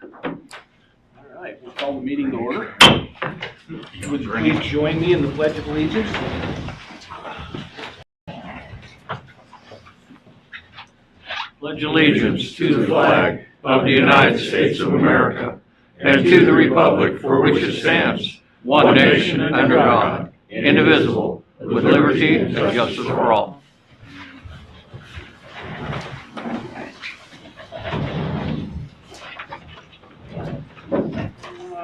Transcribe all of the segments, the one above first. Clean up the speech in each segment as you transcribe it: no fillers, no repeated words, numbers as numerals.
All right, we'll call the meeting to order. Would you please join me in the Pledge of Allegiance? Pledge allegiance to the flag of the United States of America and to the republic for which it stands, one nation under God, indivisible, with liberty and justice for all.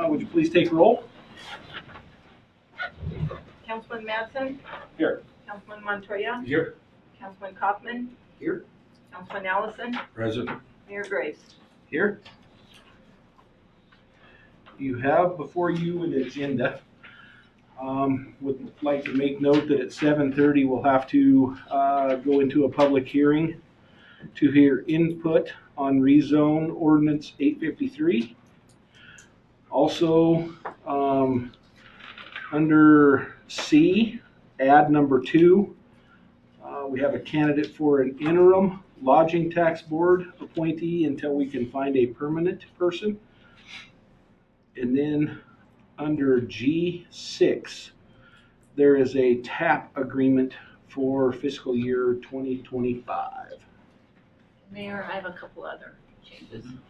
Would you please take roll? Councilman Madsen? Here. Councilman Montoya? Here. Councilman Kaufman? Here. Councilman Allison? Present. Mayor Graves? Here. You have before you an agenda. Would like to make note that at 7:30 we'll have to go into a public hearing to hear input on rezone ordinance 853. Also, under C, add number 2, we have a candidate for an interim lodging tax board appointee until we can find a permanent person. And then under G6, there is a TAP agreement for fiscal year 2025. Mayor, I have a couple other changes. I'm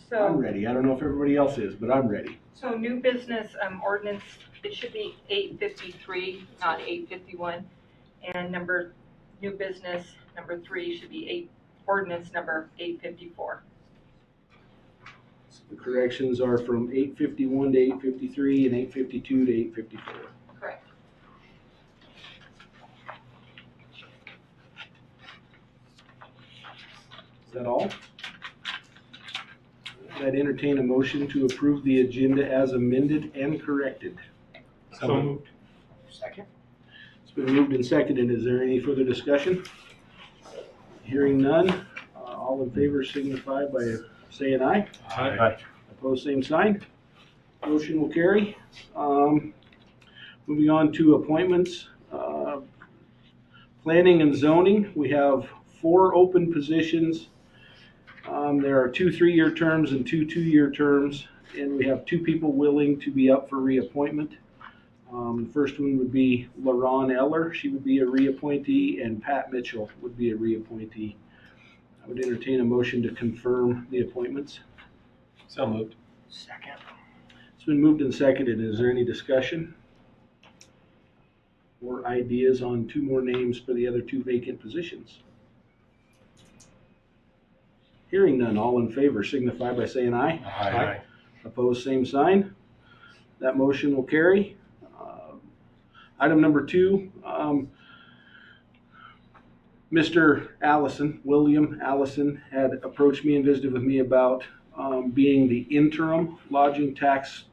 So, ready. I don't know if everybody else is, but I'm ready. so new business ordinance, it should be 853, not 851. And new business number 3 should be ordinance number 854. The corrections are from 851 to 853 and 852 to 854. Correct. Is that all? I'd entertain a motion to approve the agenda as amended and corrected. So moved. Second. It's been moved and seconded. Is there any further discussion? Hearing none, all in favor signify by saying aye. Aye. Opposed, same sign. Motion will carry. Moving on to appointments. Planning and zoning, we have 4 open positions. There are 2 3-year terms and 2 2-year terms, and we have 2 people willing to be up for reappointment. The first one would be LaRon Eller. She would be a reappointee, and Pat Mitchell would be a reappointee. I would entertain a motion to confirm the appointments. So moved. Second. It's been moved and seconded. Is there any discussion or ideas on 2 more names for the other 2 vacant positions? Hearing none, all in favor signify by saying aye. Aye. Opposed, same sign. That motion will carry. Item number 2, Mr. Allison, William Allison, had approached me and visited with me about being the interim lodging tax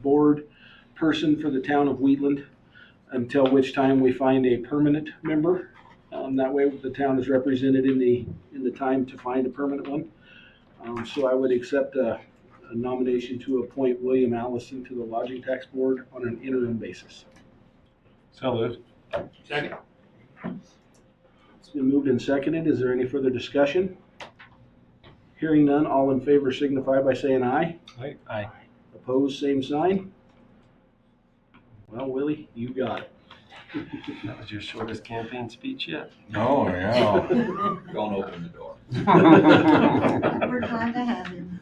board person for the town of Wheatland, until which time we find a permanent member. That way the town is represented in the time to find a permanent one. So I would accept a nomination to appoint William Allison to the lodging tax board on an interim basis. So moved. Second. It's been moved and seconded. Is there any further discussion? Hearing none, all in favor signify by saying aye. Aye. Opposed, same sign. Well, Willie, you got it. That was your shortest campaign speech yet. Oh, yeah. Don't open the door. We're glad to have him.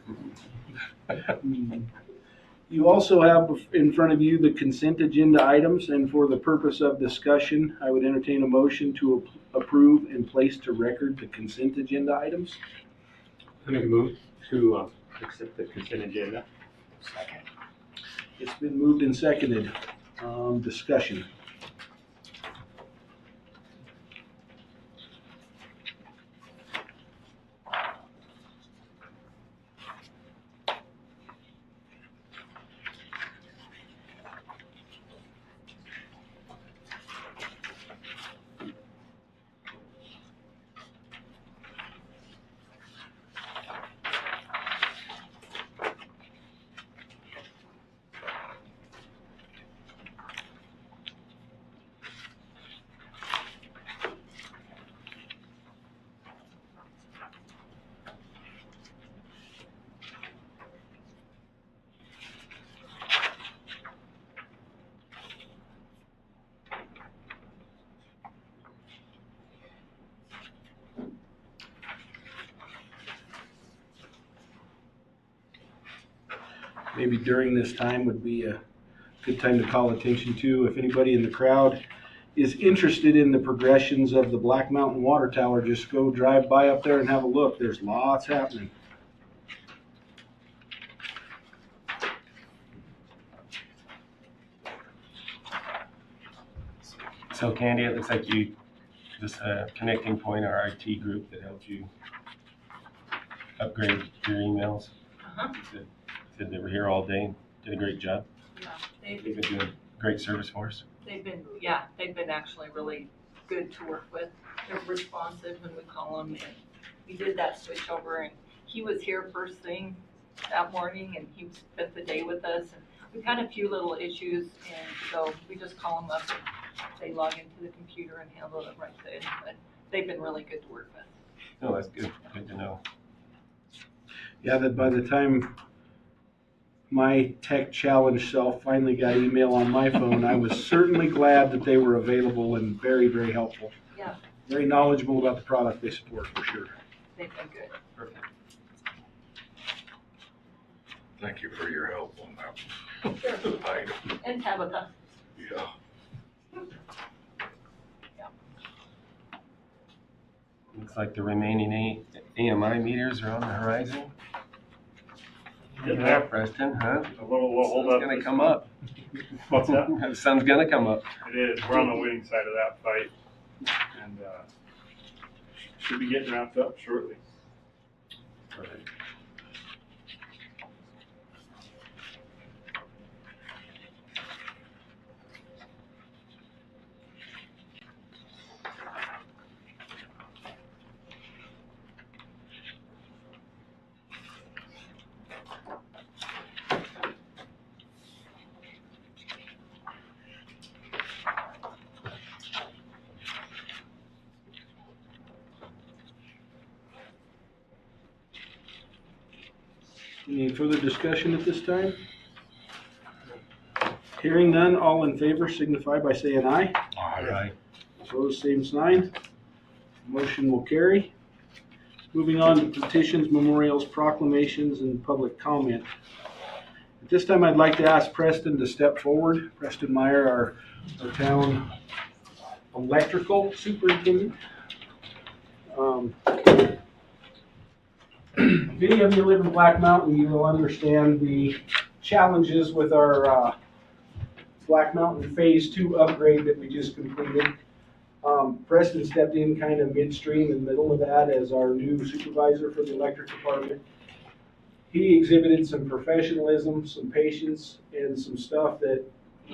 You also have in front of you the consent agenda items, and for the purpose of discussion, I would entertain a motion to approve and place to record the consent agenda items. I make a move to accept the consent agenda. Second. It's been moved and seconded. Discussion. maybe during this time would be a good time to call attention to. If anybody in the crowd is interested in the progressions of the Black Mountain Water Tower, just go drive by up there and have a look. There's lots happening. So Candy, it looks like you, this Connecting Point, our IT group that helped you upgrade your emails. Uh-huh. Said they were here all day and did a great job. Yeah, They've been doing great service for us. they've been actually really good to work with. They're responsive when we call them, and we did that switch over, and he was here first thing that morning, and he spent the day with us, and we've had a few little issues, and so we just call them up, and they log into the computer and handle it right then, but they've been really good to work with. Oh, that's good. Good to know. Yeah, that by the time my tech challenge self finally got email on my phone, I was certainly glad that they were available and very, very helpful. Yeah. Very knowledgeable about the product they support, for sure. They've been good. Perfect. Thank you for your help on that Sure. item. And Tabitha. Yeah. Looks like the remaining AMI meters are on the horizon. Getting Yeah, there. Preston, huh? A little hold Sun's up. gonna come up. What's that? The sun's gonna come up. It is. We're on the winning side of that fight, and should be getting wrapped up shortly. Perfect. Any further discussion at this time? Hearing none, all in favor signify by saying aye. Aye. Opposed, same sign. Motion will carry. Moving on to petitions, memorials, proclamations, and public comment. At this time, I'd like to ask Preston to step forward. Preston Meyer, our town electrical superintendent. If any of you live in Black Mountain, you will understand the challenges with our Black Mountain Phase 2 upgrade that we just completed. Preston stepped in kind of midstream in the middle of that as our new supervisor for the electric department. He exhibited some professionalism, some patience, and some stuff that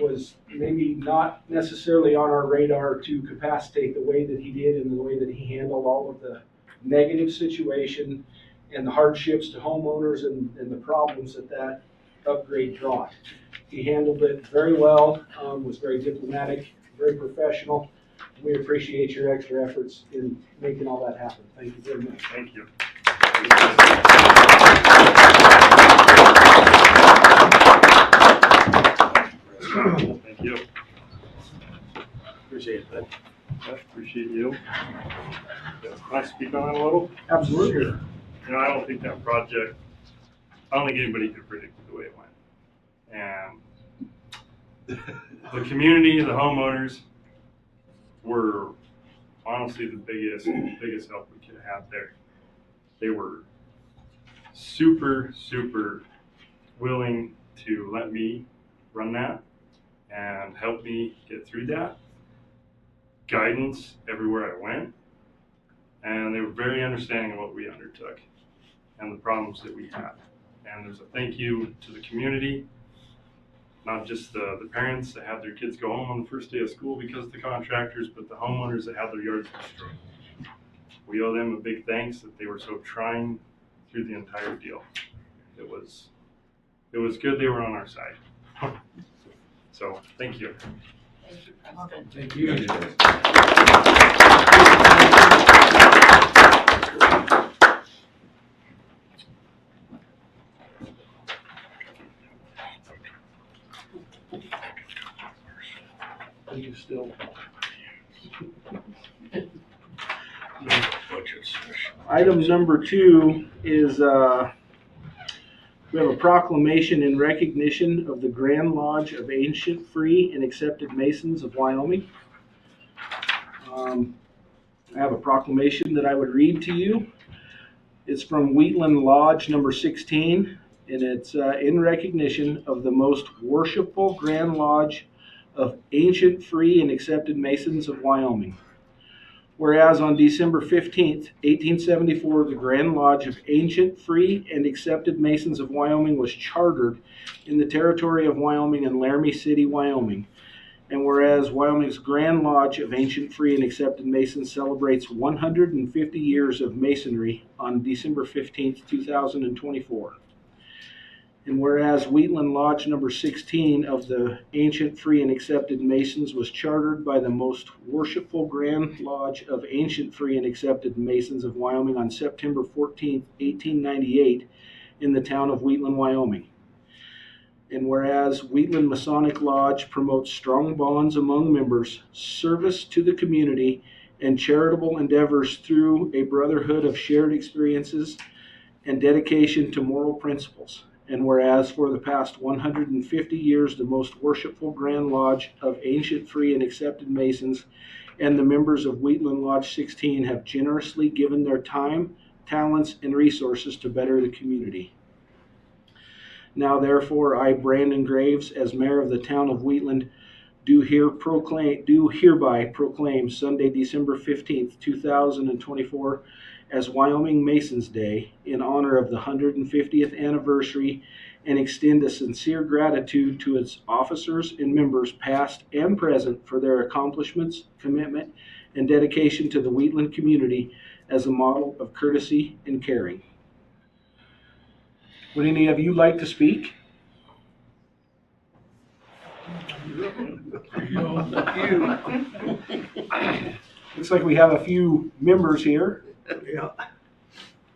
was maybe not necessarily on our radar to capacitate the way that he did and the way that he handled all of the negative situation and the hardships to homeowners and the problems that that upgrade brought. He handled it very well, was very diplomatic, very professional. We appreciate your extra efforts in making all that happen. Thank you very much. Thank you. Thank you. Appreciate that. Appreciate you. Can I speak on that a little? Absolutely. You know, I don't think anybody could predict the way it went. And the community, the homeowners were honestly the biggest help we could have there. They were super willing to let me run that and help me get through that. Guidance everywhere I went. And they were very understanding of what we undertook and the problems that we had. And there's a thank you to the community, not just the parents that had their kids go home on the first day of school because of the contractors, but the homeowners that had their yards destroyed. We owe them a big thanks that they were so trying through the entire deal. It was good they were on our side. So, thank you. Thank you, Preston. Thank you. You still. Budget session. Item number 2 is We have a proclamation in recognition of the Grand Lodge of Ancient, Free, and Accepted Masons of Wyoming. I have a proclamation that I would read to you. It's from Wheatland Lodge number 16, and it's in recognition of the most worshipful Grand Lodge of Ancient, Free, and Accepted Masons of Wyoming. Whereas on December 15th, 1874, the Grand Lodge of Ancient, Free, and Accepted Masons of Wyoming was chartered in the territory of Wyoming in Laramie City, Wyoming. And whereas Wyoming's Grand Lodge of Ancient, Free, and Accepted Masons celebrates 150 years of Masonry on December 15th, 2024. And whereas Wheatland Lodge number 16 of the Ancient, Free, and Accepted Masons was chartered by the most worshipful Grand Lodge of Ancient, Free, and Accepted Masons of Wyoming on September 14th, 1898 in the town of Wheatland, Wyoming. And whereas Wheatland Masonic Lodge promotes strong bonds among members, service to the community, and charitable endeavors through a brotherhood of shared experiences and dedication to moral principles. And whereas for the past 150 years, the most worshipful Grand Lodge of Ancient, Free, and Accepted Masons and the members of Wheatland Lodge 16 have generously given their time, talents, and resources to better the community. Now therefore, I, Brandon Graves, as mayor of the town of Wheatland, do hereby proclaim Sunday, December 15th, 2024, as Wyoming Masons Day in honor of the 150th anniversary, and extend a sincere gratitude to its officers and members past and present for their accomplishments, commitment, and dedication to the Wheatland community as a model of courtesy and caring. Would any of you like to speak? Looks like we have a few members here. Yeah.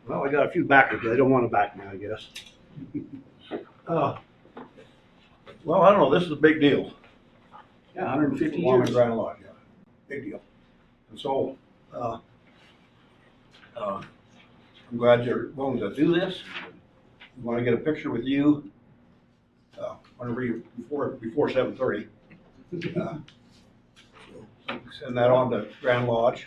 Well, I got a few backers, but they don't want to back me, I guess. Well, I don't know, this is a big deal. Yeah, 150 Wyoming years. Grand Lodge, yeah, big deal. And so, I'm glad you're willing to do this. I want to get a picture with you, whenever you, before 7:30. Send that on to Grand Lodge.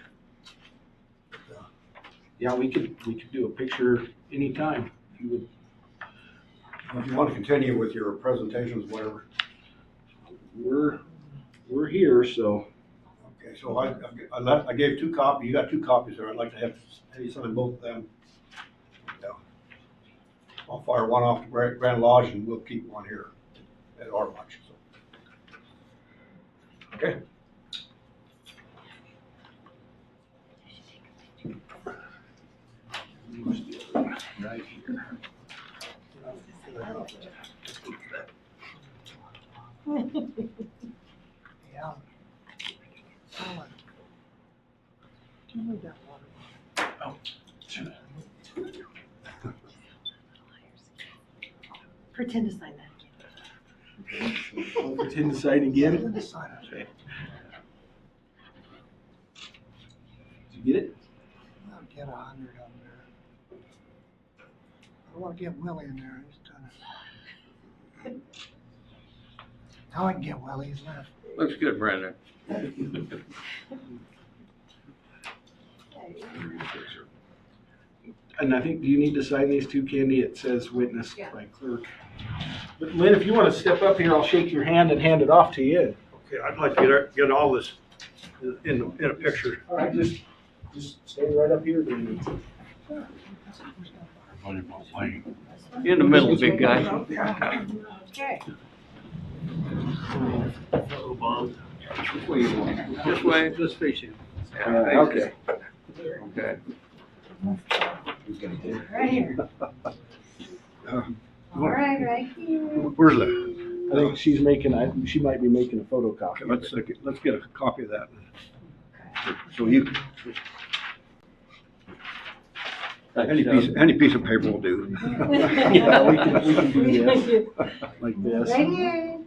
Yeah, we could do a picture anytime if you would. If you want to continue with your presentations, whatever. We're here, so Okay, so I gave 2 copies, you got 2 copies there, I'd like to have you sign both of them. Yeah. I'll fire one off to Grand Lodge and we'll keep one here at our lodge, so. Okay. right here. Yeah. Pretend to sign that. I'll pretend to sign again. Pretend to sign it. Okay. Did you get it? I'll get 100 of them there. I want to get Willie in there, he's done it. Now I can get Willie, he's left. Looks good, Brandon. And I think, do you need to sign these too, Candy? It says witnessed Yeah. by clerk. But Lynn, if you want to step up here, I'll shake your hand and hand it off to you. Okay, I'd like to get all this in a picture. All right, just stay right up here, then. In the middle, big guy. Okay. Which way you want? This way? Let's face it. Okay. Okay. Right here. All right, right here. Where's that? I think she might be making a photocopy. Okay, let's get a copy of that. So you, any piece of paper will do. Yeah, we can do this like this. Right here.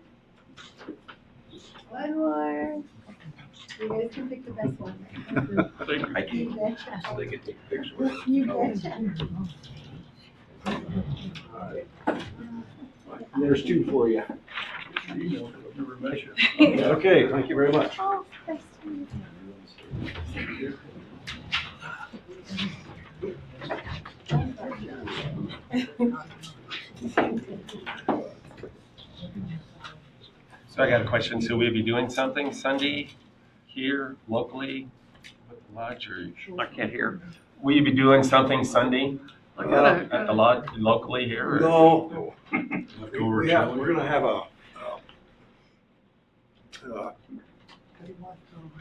One more. You guys can pick the best one. You betcha. You betcha. There's two for you. Okay, thank you very much. Oh, nice to meet you. So I got a question. So we'll be doing something Sunday here locally with the lodge, or I can't hear. will you be doing something Sunday I gotta, at the lodge locally here? Or? No. We're gonna have a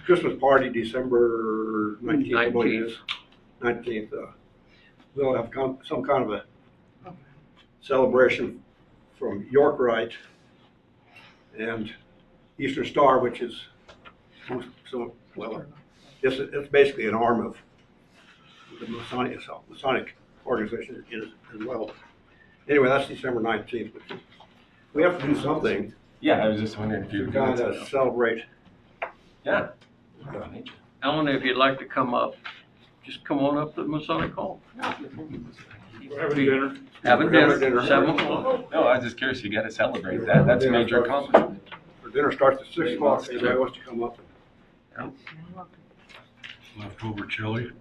Christmas party December 19th, I believe it is. 19th. We'll have some kind of a celebration from Yorkite and Eastern Star, which is it's basically an arm of the Masonic organization as well. Anyway, that's December 19th. But we have to do something Yeah, I was just wondering if you to were doing kind of something. celebrate. Yeah. Alan, if you'd like to come up, just come on up to Masonic Hall. We're having dinner. Having We're having dinner, dinner. 7 o'clock. No, I was just curious. You got to celebrate that. That's a major accomplishment. Our dinner starts at 6 o'clock. Anybody wants to come up? Leftover chili.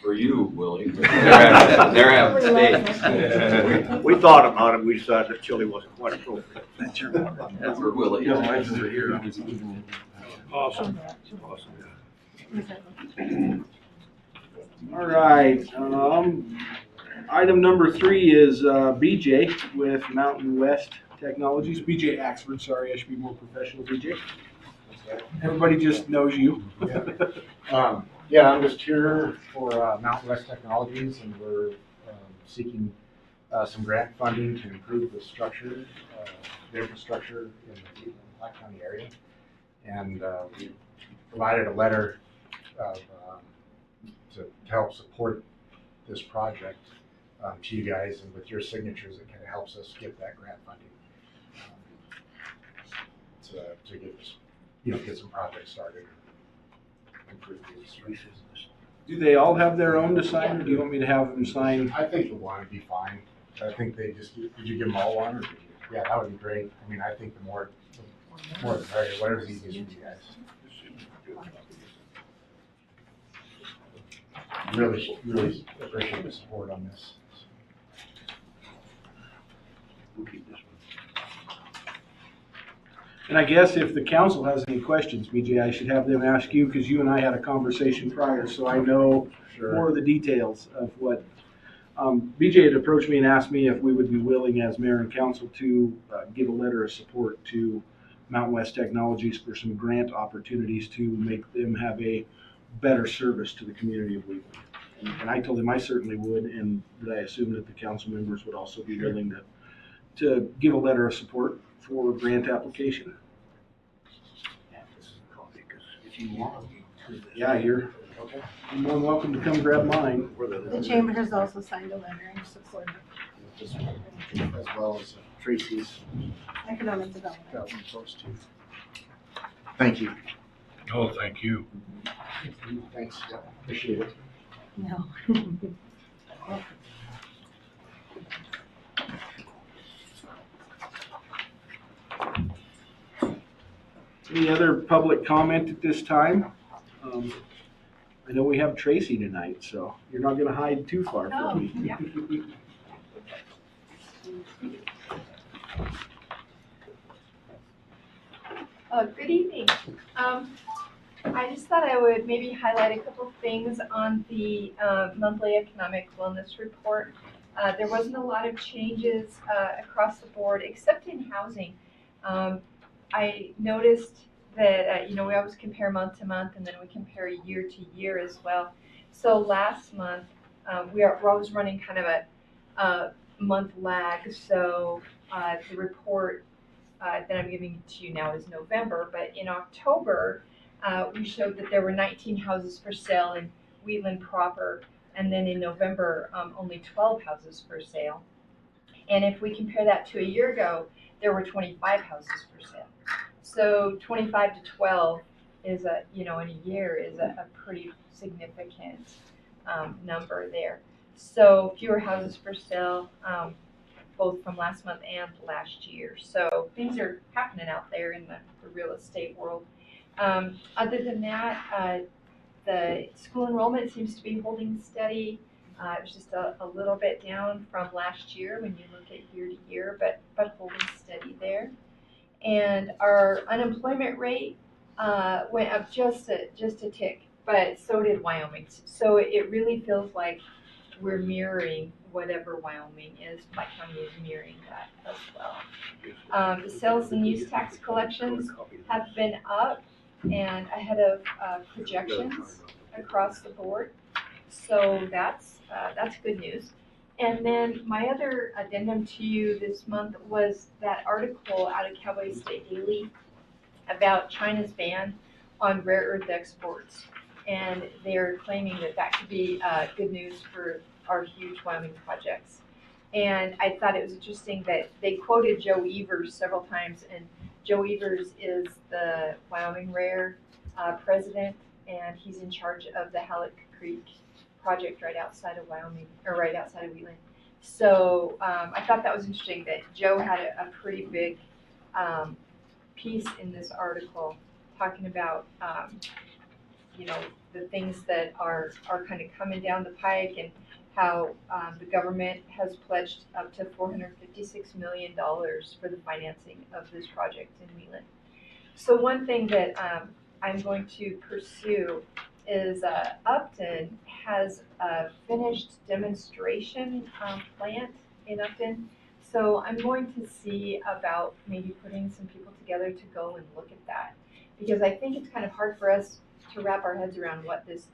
For you, Willie. They're having steaks. We thought about it. We decided that chili wasn't quite appropriate. That's your That's for Willie. Yeah, mine's over here. I was moving it. Awesome. Awesome. All right, item number 3 is, BJ with Mountain West Technologies. BJ Axford, sorry, I should be more professional, BJ. Everybody just knows you. Yeah, I'm just here for Mountain West Technologies, and we're seeking some grant funding to improve the structure, the infrastructure in the Black County area. And we provided a letter of, to help support this project to you guys, and with your signatures, it kind of helps us get that grant funding to get some projects started. Improve the infrastructure. Do they all have their own to sign, or do you want me to have them sign? I think the one would be fine. I think they just, did you give them all one, or did you? Yeah, that would be great. I mean, I think the more the merrier, whatever's easiest for you guys. Really appreciate the support on this. We'll keep this one. And I guess if the council has any questions, BJ, I should have them ask you, because you and I had a conversation prior, so I know more of the details of what. BJ had approached me and asked me if we would be willing as mayor and council to give a letter of support to Mountain West Technologies for some grant opportunities to make them have a better service to the community of Wheatland. And I told him I certainly would, and that I assumed that the council members would also be willing to give a letter of support for grant application. If you want. Yeah, you're more than welcome to come grab mine. The chamber has also signed a letter in support of As well as Tracy's economic development. got one close to. Thank you. Oh, thank you. Thanks. Yeah, appreciate it. No. Any other public comment at this time? I know we have Tracy tonight, so you're not gonna hide too far from me. yeah. Good evening. I just thought I would maybe highlight a couple things on the monthly economic wellness report. There wasn't a lot of changes across the board, except in housing. I noticed that, we always compare month to month, and then we compare year to year as well. So last month, we're always running kind of a month lag. So the report that I'm giving to you now is November, but in October, we showed that there were 19 houses for sale in Wheatland proper, and then in November, only 12 houses for sale. And if we compare that to a year ago, there were 25 houses for sale. So 25 to 12 is in a year is a pretty significant number there. So fewer houses for sale, both from last month and last year. So things are happening out there in the real estate world. Other than that, the school enrollment seems to be holding steady. It was just a little bit down from last year when you look at year to year, but holding steady there. And our unemployment rate went up just a tick, but so did Wyoming's. So it really feels like we're mirroring whatever Wyoming is. Platte County is mirroring that as well. The sales and use tax collections have been up and ahead of projections across the board. So that's good news. And then my other addendum to you this month was that article out of Cowboy State Daily about China's ban on rare earth exports. And they're claiming that that could be good news for our huge Wyoming projects. And I thought it was interesting that they quoted Joe Evers several times, and Joe Evers is the Wyoming Rare president, and he's in charge of the Halleck Creek project right outside of Wyoming, or right outside of Wheeling. So I thought that was interesting that Joe had a pretty big piece in this article talking about the things that are kind of coming down the pike, and how the government has pledged up to $456 million for the financing of this project in Wheeling. So one thing that I'm going to pursue is Upton has a finished demonstration plant in Upton. So I'm going to see about maybe putting some people together to go and look at that, because I think it's kind of hard for us to wrap our heads around what this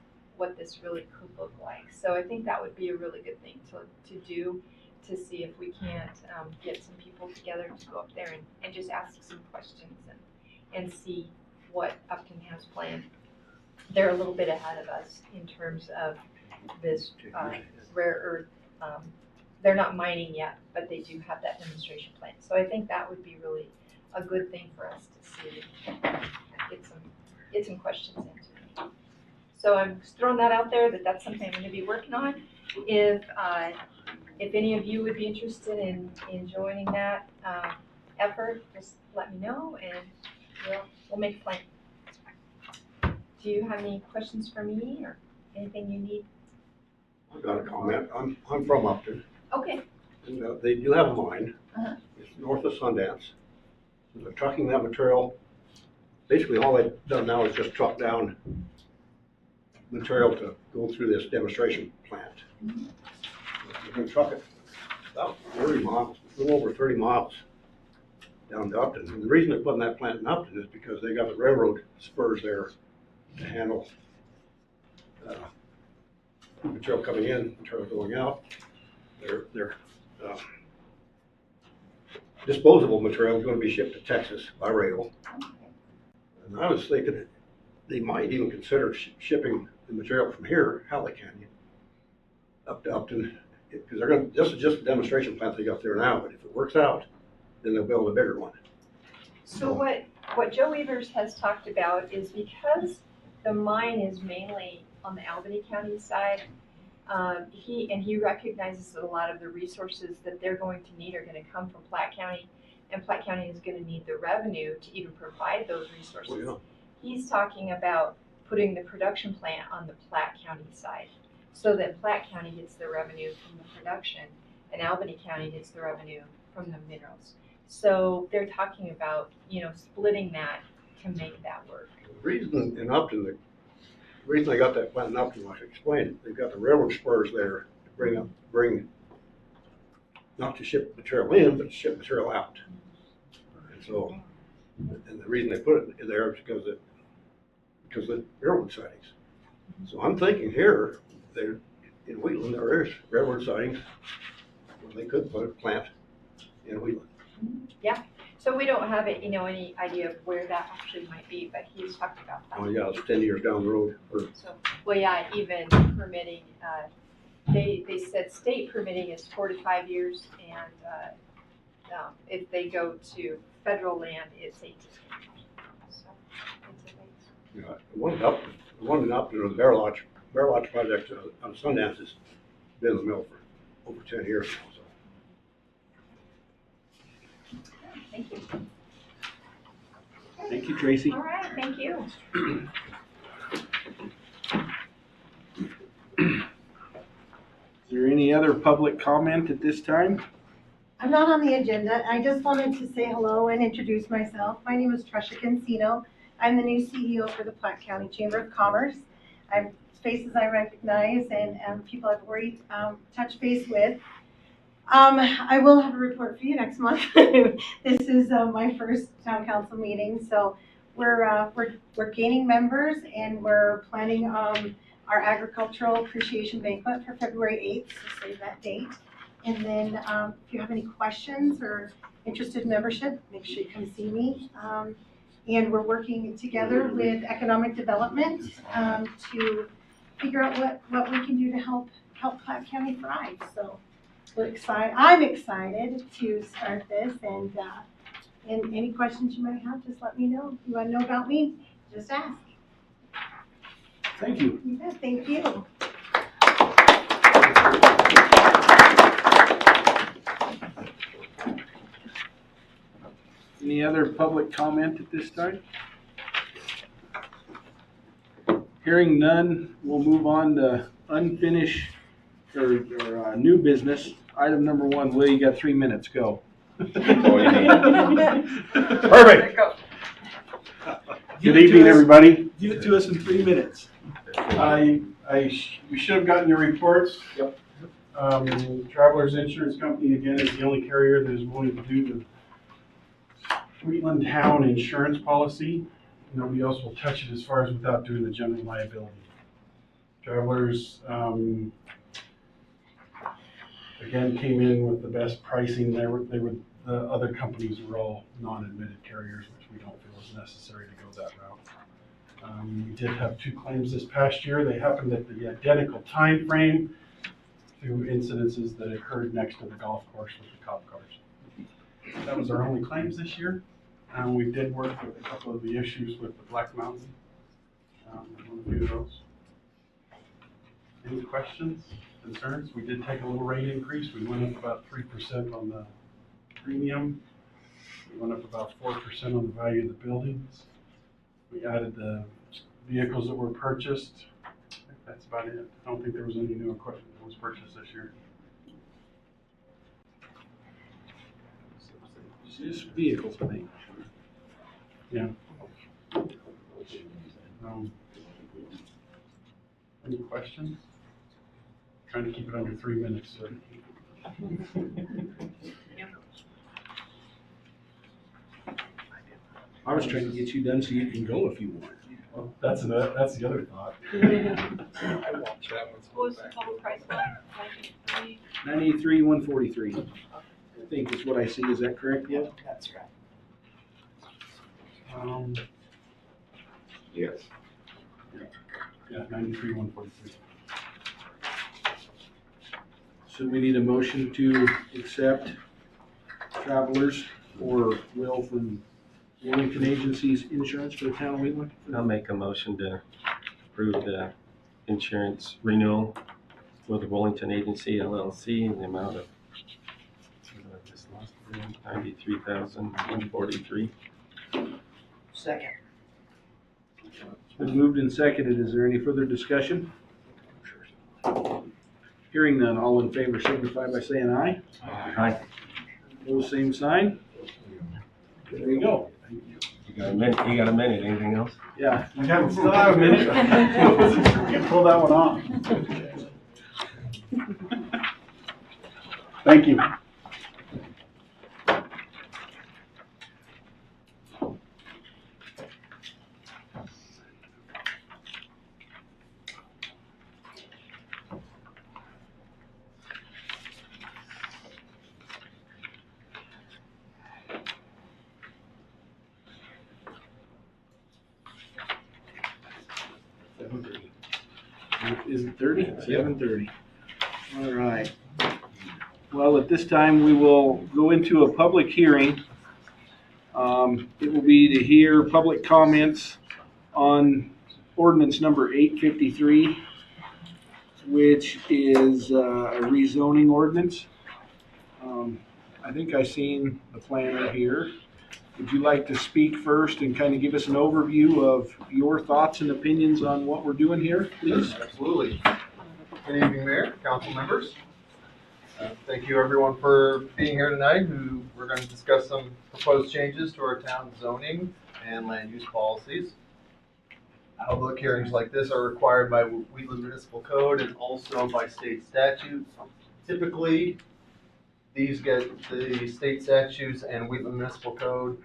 really could look like. So I think that would be a really good thing to do, to see if we can't get some people together to go up there and just ask some questions and see what Upton has planned. They're a little bit ahead of us in terms of this rare earth. They're not mining yet, but they do have that demonstration plant. So I think that would be really a good thing for us to see and get some questions into. So I'm just throwing that out there, that's something I'm going to be working on. If any of you would be interested in joining that effort, just let me know and we'll make a plan. Do you have any questions for me or anything you need? I've got a comment. I'm from Upton. Okay. And they do have a mine. It's north of Sundance. And they're trucking that material. Basically, all they've done now is just truck down material to go through this demonstration plant. They're going to truck it about 30 miles, a little over 30 miles down to Upton. And the reason they're putting that plant in Upton is because they got the railroad spurs there to handle material coming in, material going out. Their disposable material is going to be shipped to Texas by rail. And I was thinking they might even consider shipping the material from here, Halleck Canyon, up to Upton, because they're going to. This is just a demonstration plant they got there now, but if it works out, then they'll build a bigger one. So what Joe Evers has talked about is, because the mine is mainly on the Albany County side, he recognizes that a lot of the resources that they're going to need are going to come from Platte County, and Platte County is going to need the revenue to even provide those resources. Oh, yeah. He's talking about putting the production plant on the Platte County side, so that Platte County gets the revenue from the production and Albany County gets the revenue from the minerals. So they're talking about, splitting that to make that work. The reason in Upton, the reason they got that plant in Upton, like I explained, they've got the railroad spurs there to bring not to ship material in, but to ship material out. And so, and the reason they put it there is because of the railroad sightings. So I'm thinking here, in Wheeling, there is railroad sightings where they could put a plant in Wheeling. Yeah. So we don't have any idea of where that actually might be, but he's talked about that. Oh yeah, it's 10 years down the road. So, well, yeah, even permitting, they said state permitting is 4 to 5 years, and if they go to federal land, it's 8 to 10 years. So it's a ways. Yeah, the one in Upton, or the Bear Lodge project on Sundance is been in the mill for over 10 years now, so. Thank you. Thank you, Tracy. All right, thank you. Is there any other public comment at this time? I'm not on the agenda. I just wanted to say hello and introduce myself. My name is Tresha Cancino. I'm the new CEO for the Platte County Chamber of Commerce. I have faces I recognize and people I've already touched base with. I will have a report for you next month. This is my first town council meeting, so we're gaining members and we're planning our agricultural appreciation banquet for February 8th, so save that date. And then if you have any questions or interested in membership, make sure you come see me. And we're working together with economic development to figure out what we can do to help Platte County thrive. So we're excited. I'm excited to start this, and any questions you might have, just let me know. If you want to know about me, just ask. Thank you. You bet. Thank you. Any other public comment at this time? Hearing none, we'll move on to unfinished or new business. Item number 1, Will, you got 3 minutes, go. Perfect. Good evening, everybody. Give it to us in 3 minutes. You should have gotten your reports. Yep. Travelers Insurance Company, again, is the only carrier that is willing to do the Wheatland Town insurance policy. Nobody else will touch it as far as without doing the general liability. Travelers, again, came in with the best pricing. The other companies were all non-admitted carriers, which we don't feel is necessary to go that route. We did have 2 claims this past year. They happened at the identical time frame through incidences that occurred next to the golf course with the cop cars. That was our only claims this year. We did work with a couple of the issues with the Black Mountain. A few of those. Any questions, concerns? We did take a little rate increase. We went up about 3% on the premium. We went up about 4% on the value of the buildings. We added the vehicles that were purchased. I think that's about it. I don't think there was any new equipment that was purchased this year. Just vehicles, I think. Yeah. Any questions? Trying to keep it under 3 minutes, so. I was trying to get you done so you can go if you want. Well, that's the other thought. What was the total price one? 93,143. I think is what I see. Is that correct, Will? That's right. Yes. Yeah, 93,143. So we need a motion to accept Travelers or Will from Wellington Agency's insurance for the town of Wheatland. I'll make a motion to approve the insurance renewal for the Wellington Agency LLC in the amount of $93,143. Second. It's been moved and seconded. Is there any further discussion? Hearing none, all in favor signify by saying aye. Aye. Those same sign. There you go. You got a minute? You got a minute? Anything else? Yeah. I still have a minute. I wasn't sure we could pull that one off. Thank you. Is it 30? 7:30. All right. Well, at this time, we will go into a public hearing. It will be to hear public comments on ordinance number 853. which is a rezoning ordinance. I think I seen the planner here. Would you like to speak first and kind of give us an overview of your thoughts and opinions on what we're doing here, please? Absolutely. Good evening, Mayor, council members. Thank you everyone for being here tonight. We're going to discuss some proposed changes to our town zoning and land use policies. Public hearings like this are required by Wheatland Municipal Code and also by state statutes. Typically, these get the state statutes and Wheatland Municipal Code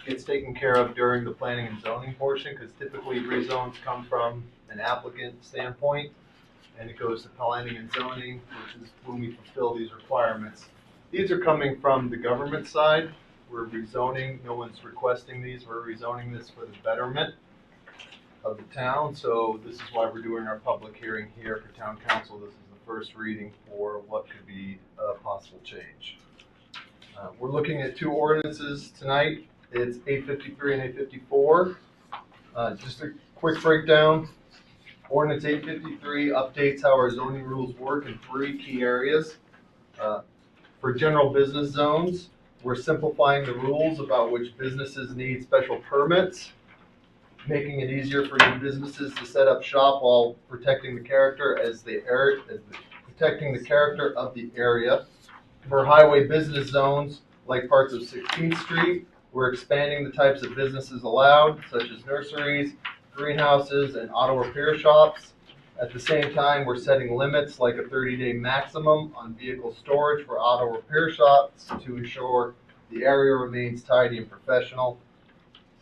gets taken care of during the planning and zoning portion, because typically rezones come from an applicant standpoint and it goes to planning and zoning, which is when we fulfill these requirements. These are coming from the government side. We're rezoning, no one's requesting these, we're rezoning this for the betterment of the town. So this is why we're doing our public hearing here for town council. This is the first reading for what could be a possible change. We're looking at two ordinances tonight. It's 853 and 854. Just a quick breakdown. Ordinance 853 updates how our zoning rules work in 3 key areas. For general business zones, we're simplifying the rules about which businesses need special permits, making it easier for new businesses to set up shop while protecting the character protecting the character of the area. For highway business zones, like parts of 16th Street, we're expanding the types of businesses allowed, such as nurseries, greenhouses, and auto repair shops. At the same time, we're setting limits like a 30-day maximum on vehicle storage for auto repair shops to ensure the area remains tidy and professional.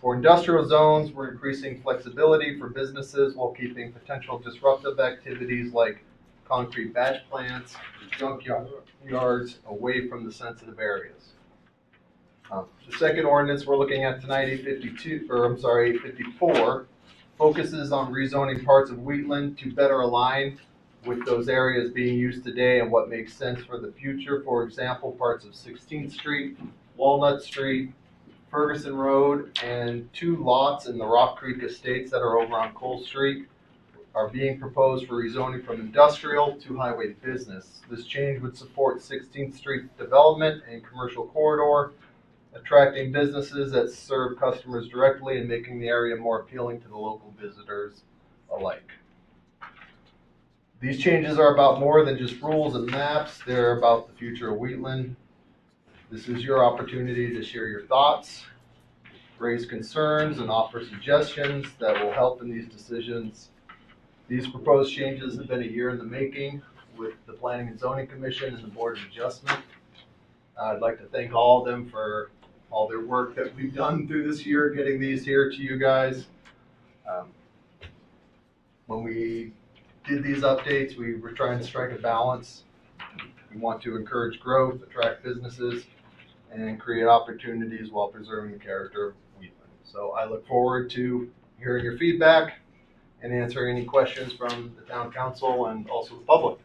For industrial zones, we're increasing flexibility for businesses while keeping potential disruptive activities like concrete batch plants, junk yards away from the sensitive areas. The second ordinance we're looking at tonight, 854, focuses on rezoning parts of Wheatland to better align with those areas being used today and what makes sense for the future. For example, parts of 16th Street, Walnut Street, Ferguson Road, and 2 lots in the Rock Creek Estates that are over on Cole Street are being proposed for rezoning from industrial to highway business. This change would support 16th Street development and commercial corridor, attracting businesses that serve customers directly and making the area more appealing to the local visitors alike. These changes are about more than just rules and maps. They're about the future of Wheatland. This is your opportunity to share your thoughts, raise concerns, and offer suggestions that will help in these decisions. These proposed changes have been a year in the making with the Planning and Zoning Commission and the Board of Adjustment. I'd like to thank all of them for all their work that we've done through this year, getting these here to you guys. When we did these updates, we were trying to strike a balance. We want to encourage growth, attract businesses, and create opportunities while preserving the character of Wheatland. So I look forward to hearing your feedback and answering any questions from the town council and also the public.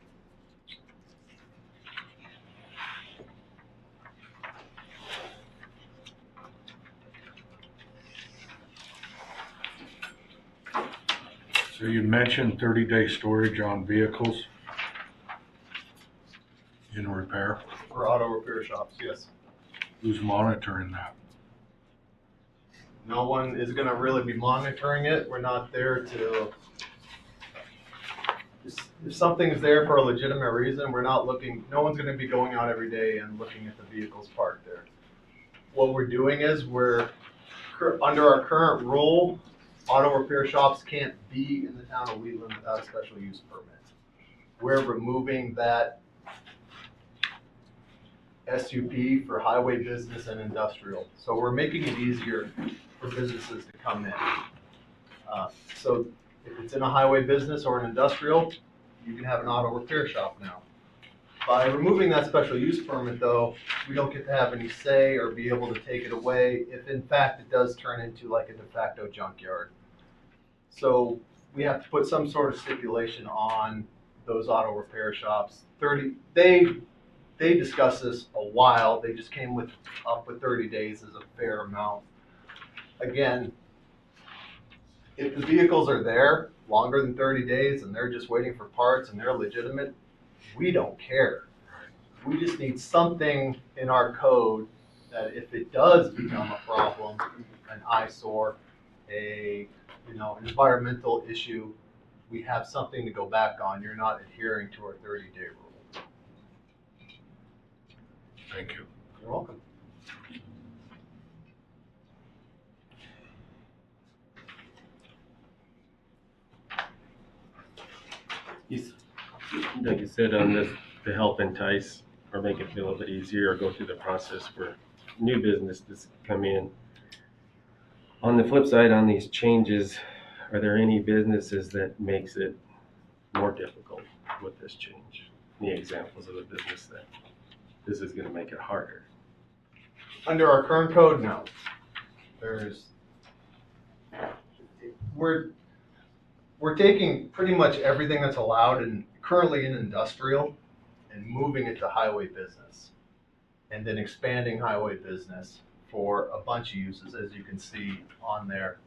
So you mentioned 30-day storage on vehicles in repair. For auto repair shops, yes. Who's monitoring that? No one is gonna really be monitoring it. We're not there to, if something's there for a legitimate reason, we're not looking, no one's gonna be going out every day and looking at the vehicles parked there. What we're doing is under our current rule, auto repair shops can't be in the town of Wheatland without a special use permit. We're removing that SUP for highway business and industrial. So we're making it easier for businesses to come in. So if it's in a highway business or an industrial, you can have an auto repair shop now. By removing that special use permit though, we don't get to have any say or be able to take it away if in fact it does turn into like a de facto junkyard. So we have to put some sort of stipulation on those auto repair shops. They discussed this a while. They just came up with 30 days as a fair amount. Again, if the vehicles are there longer than 30 days and they're just waiting for parts and they're legitimate, we don't care. We just need something in our code that if it does become a problem, an eyesore, an environmental issue, we have something to go back on. You're not adhering to our 30-day rule. Thank you. You're welcome. Like you said, on this, to help entice or make it feel a little bit easier or go through the process for new business to come in. On the flip side, on these changes, are there any businesses that makes it more difficult with this change? Any examples of a business that this is going to make it harder? Under our current code, no. We're taking pretty much everything that's allowed and currently in industrial and moving it to highway business, and then expanding highway business for a bunch of uses, as you can see on there.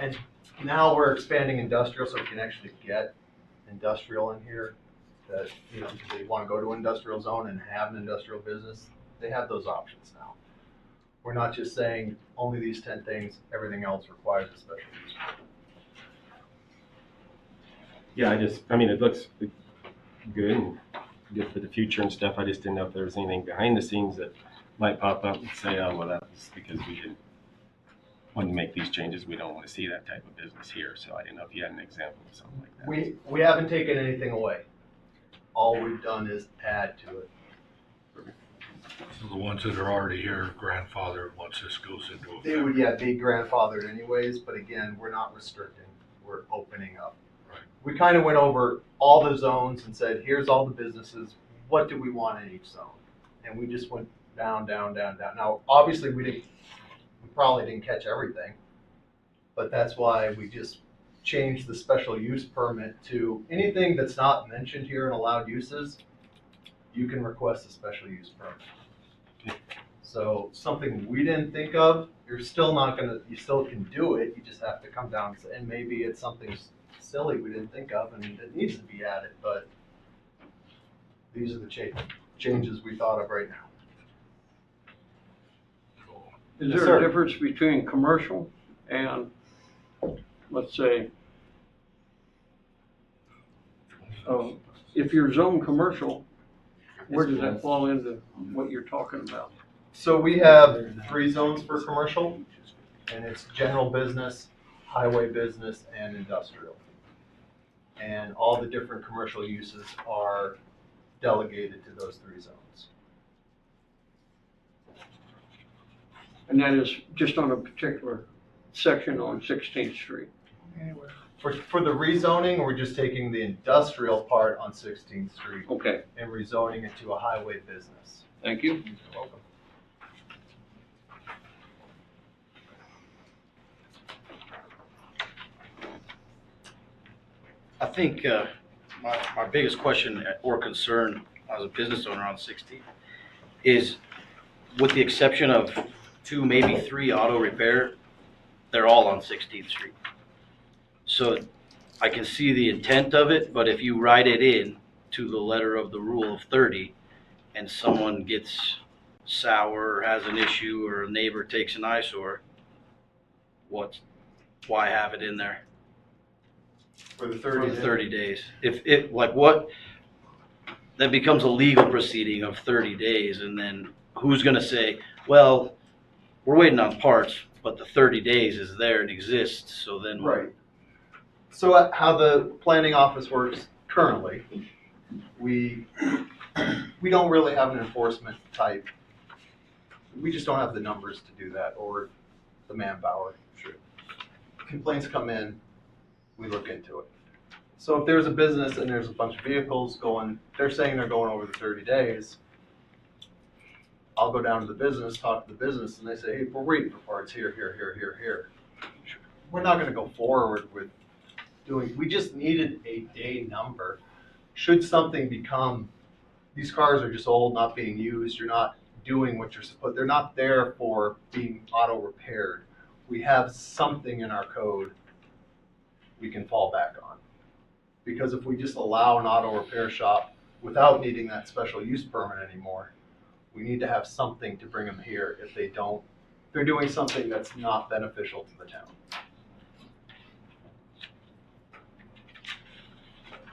And now we're expanding industrial, so we can actually get industrial in here. That, if they want to go to an industrial zone and have an industrial business, they have those options now. We're not just saying only these 10 things, everything else requires a special use permit. Yeah, it looks good and good for the future and stuff. I just didn't know if there was anything behind the scenes that might pop up and say, oh, well, that's because we didn't want to make these changes. We don't want to see that type of business here. So I didn't know if you had an example of something like that. We haven't taken anything away. All we've done is add to it. So the ones that are already here, grandfather, once this goes into effect. They would, be grandfathered anyways, but again, we're not restricting, we're opening up. Right. We kind of went over all the zones and said, here's all the businesses, what do we want in each zone? And we just went down, down, down, down. Now, obviously we probably didn't catch everything, but that's why we just changed the special use permit to anything that's not mentioned here in allowed uses, you can request a special use permit. So something we didn't think of, you still can do it, you just have to come down and maybe it's something silly we didn't think of and it needs to be added, but these are the changes we thought of right now. Is Yes, there sir. a difference between commercial and, let's say, if you're zone commercial, where does that fall into what you're talking about? So we have 3 zones for commercial, and it's general business, highway business, and industrial. And all the different commercial uses are delegated to those 3 zones. And that is just on a particular section on 16th Street. Anywhere. For the rezoning, we're just taking the industrial part on 16th Street Okay, and rezoning it to a highway business. thank you. You're welcome. I think my biggest question or concern as a business owner on 16 is, with the exception of 2, maybe 3 auto repair, they're all on 16th Street. So I can see the intent of it, but if you write it in to the letter of the rule of 30 and someone gets sour or has an issue or a neighbor takes an eyesore, why have it in there? For the For 30 the days. 30 days. If that becomes a legal proceeding of 30 days, and then who's gonna say, well, we're waiting on parts, but the 30 days is there and exists, so then. Right. So how the planning office works currently, we don't really have an enforcement type. We just don't have the numbers to do that or the manpower. Sure. Complaints come in, we look into it. So if there's a business and there's a bunch of vehicles going, they're saying they're going over the 30 days, I'll go down to the business, talk to the business, and they say, hey, we're waiting for parts here, here, here, here, here. We're not gonna go forward with we just needed a day number. Should something become, these cars are just old, not being used, you're not doing what you're supposed, they're not there for being auto repaired. We have something in our code we can fall back on. Because if we just allow an auto repair shop without needing that special use permit anymore, we need to have something to bring them here if they don't, they're doing something that's not beneficial to the town.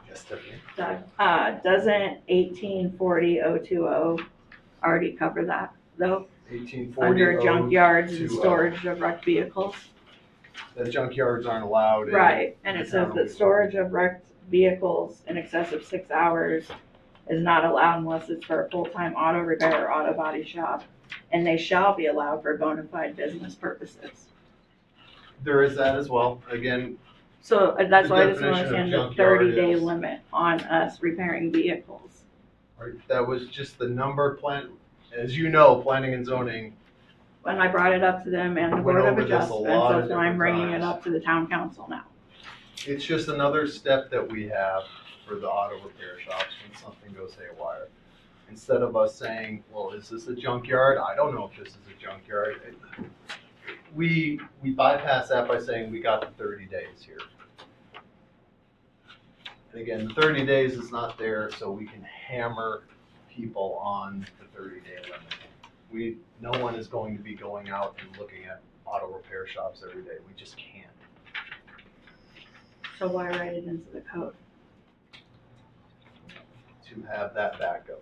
Yes, Tiffany? Doug, doesn't 1840-020 already cover that, though? 1840. Under junkyards and storage of wrecked vehicles? The junkyards aren't allowed. Right, and it says that storage of wrecked vehicles in excess of 6 hours is not allowed unless it's for a full-time auto repair or auto body shop, and they shall be allowed for bona fide business purposes. There is that as well. Again, So that's the why I just want to definition of understand the junkyard 30-day is- limit on us repairing vehicles. right, that was just the number plan, as you know, planning and zoning. When I brought it up to them and the Went Board of over this a Adjustments, lot of that's why I'm different bringing it times. up to the town council now. It's just another step that we have for the auto repair shops when something goes haywire. Instead of us saying, well, is this a junkyard? I don't know if this is a junkyard. We bypass that by saying we got the 30 days here. And again, the 30 days is not there so we can hammer people on the 30-day limit. No one is going to be going out and looking at auto repair shops every day. We just can't. So why write it into the code? To have that backup.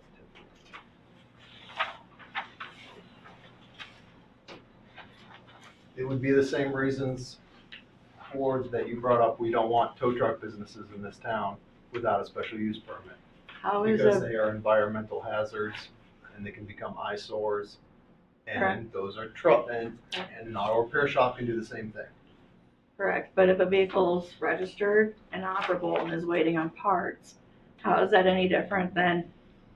It would be the same reasons for that you brought up. We don't want tow truck businesses in this town without a special use permit. How is Because a, they are environmental hazards and they can become eyesores. And Correct. those are and an auto repair shop can do the same thing. correct, but if a vehicle's registered and operable and is waiting on parts, how is that any different than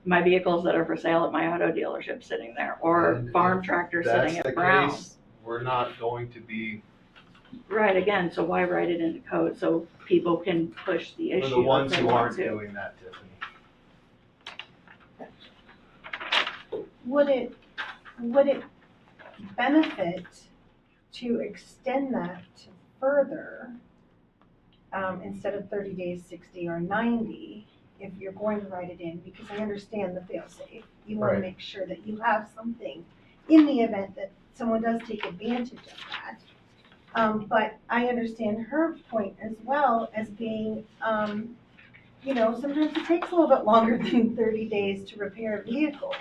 my vehicles that are for sale at my auto dealership sitting there, or And farm if tractor that's sitting the at Brown? case, we're not going to be, Right, again, so why write it into code so people can push the we're issue the if ones they who want aren't to? doing that, Tiffany. Would it benefit to extend that further, instead of 30 days, 60 or 90, if you're going to write it in? Because I understand the fail-safe. You want to Right. make sure that you have something in the event that someone does take advantage of that. But I understand her point as well as being, sometimes it takes a little bit longer than 30 days to repair a vehicle.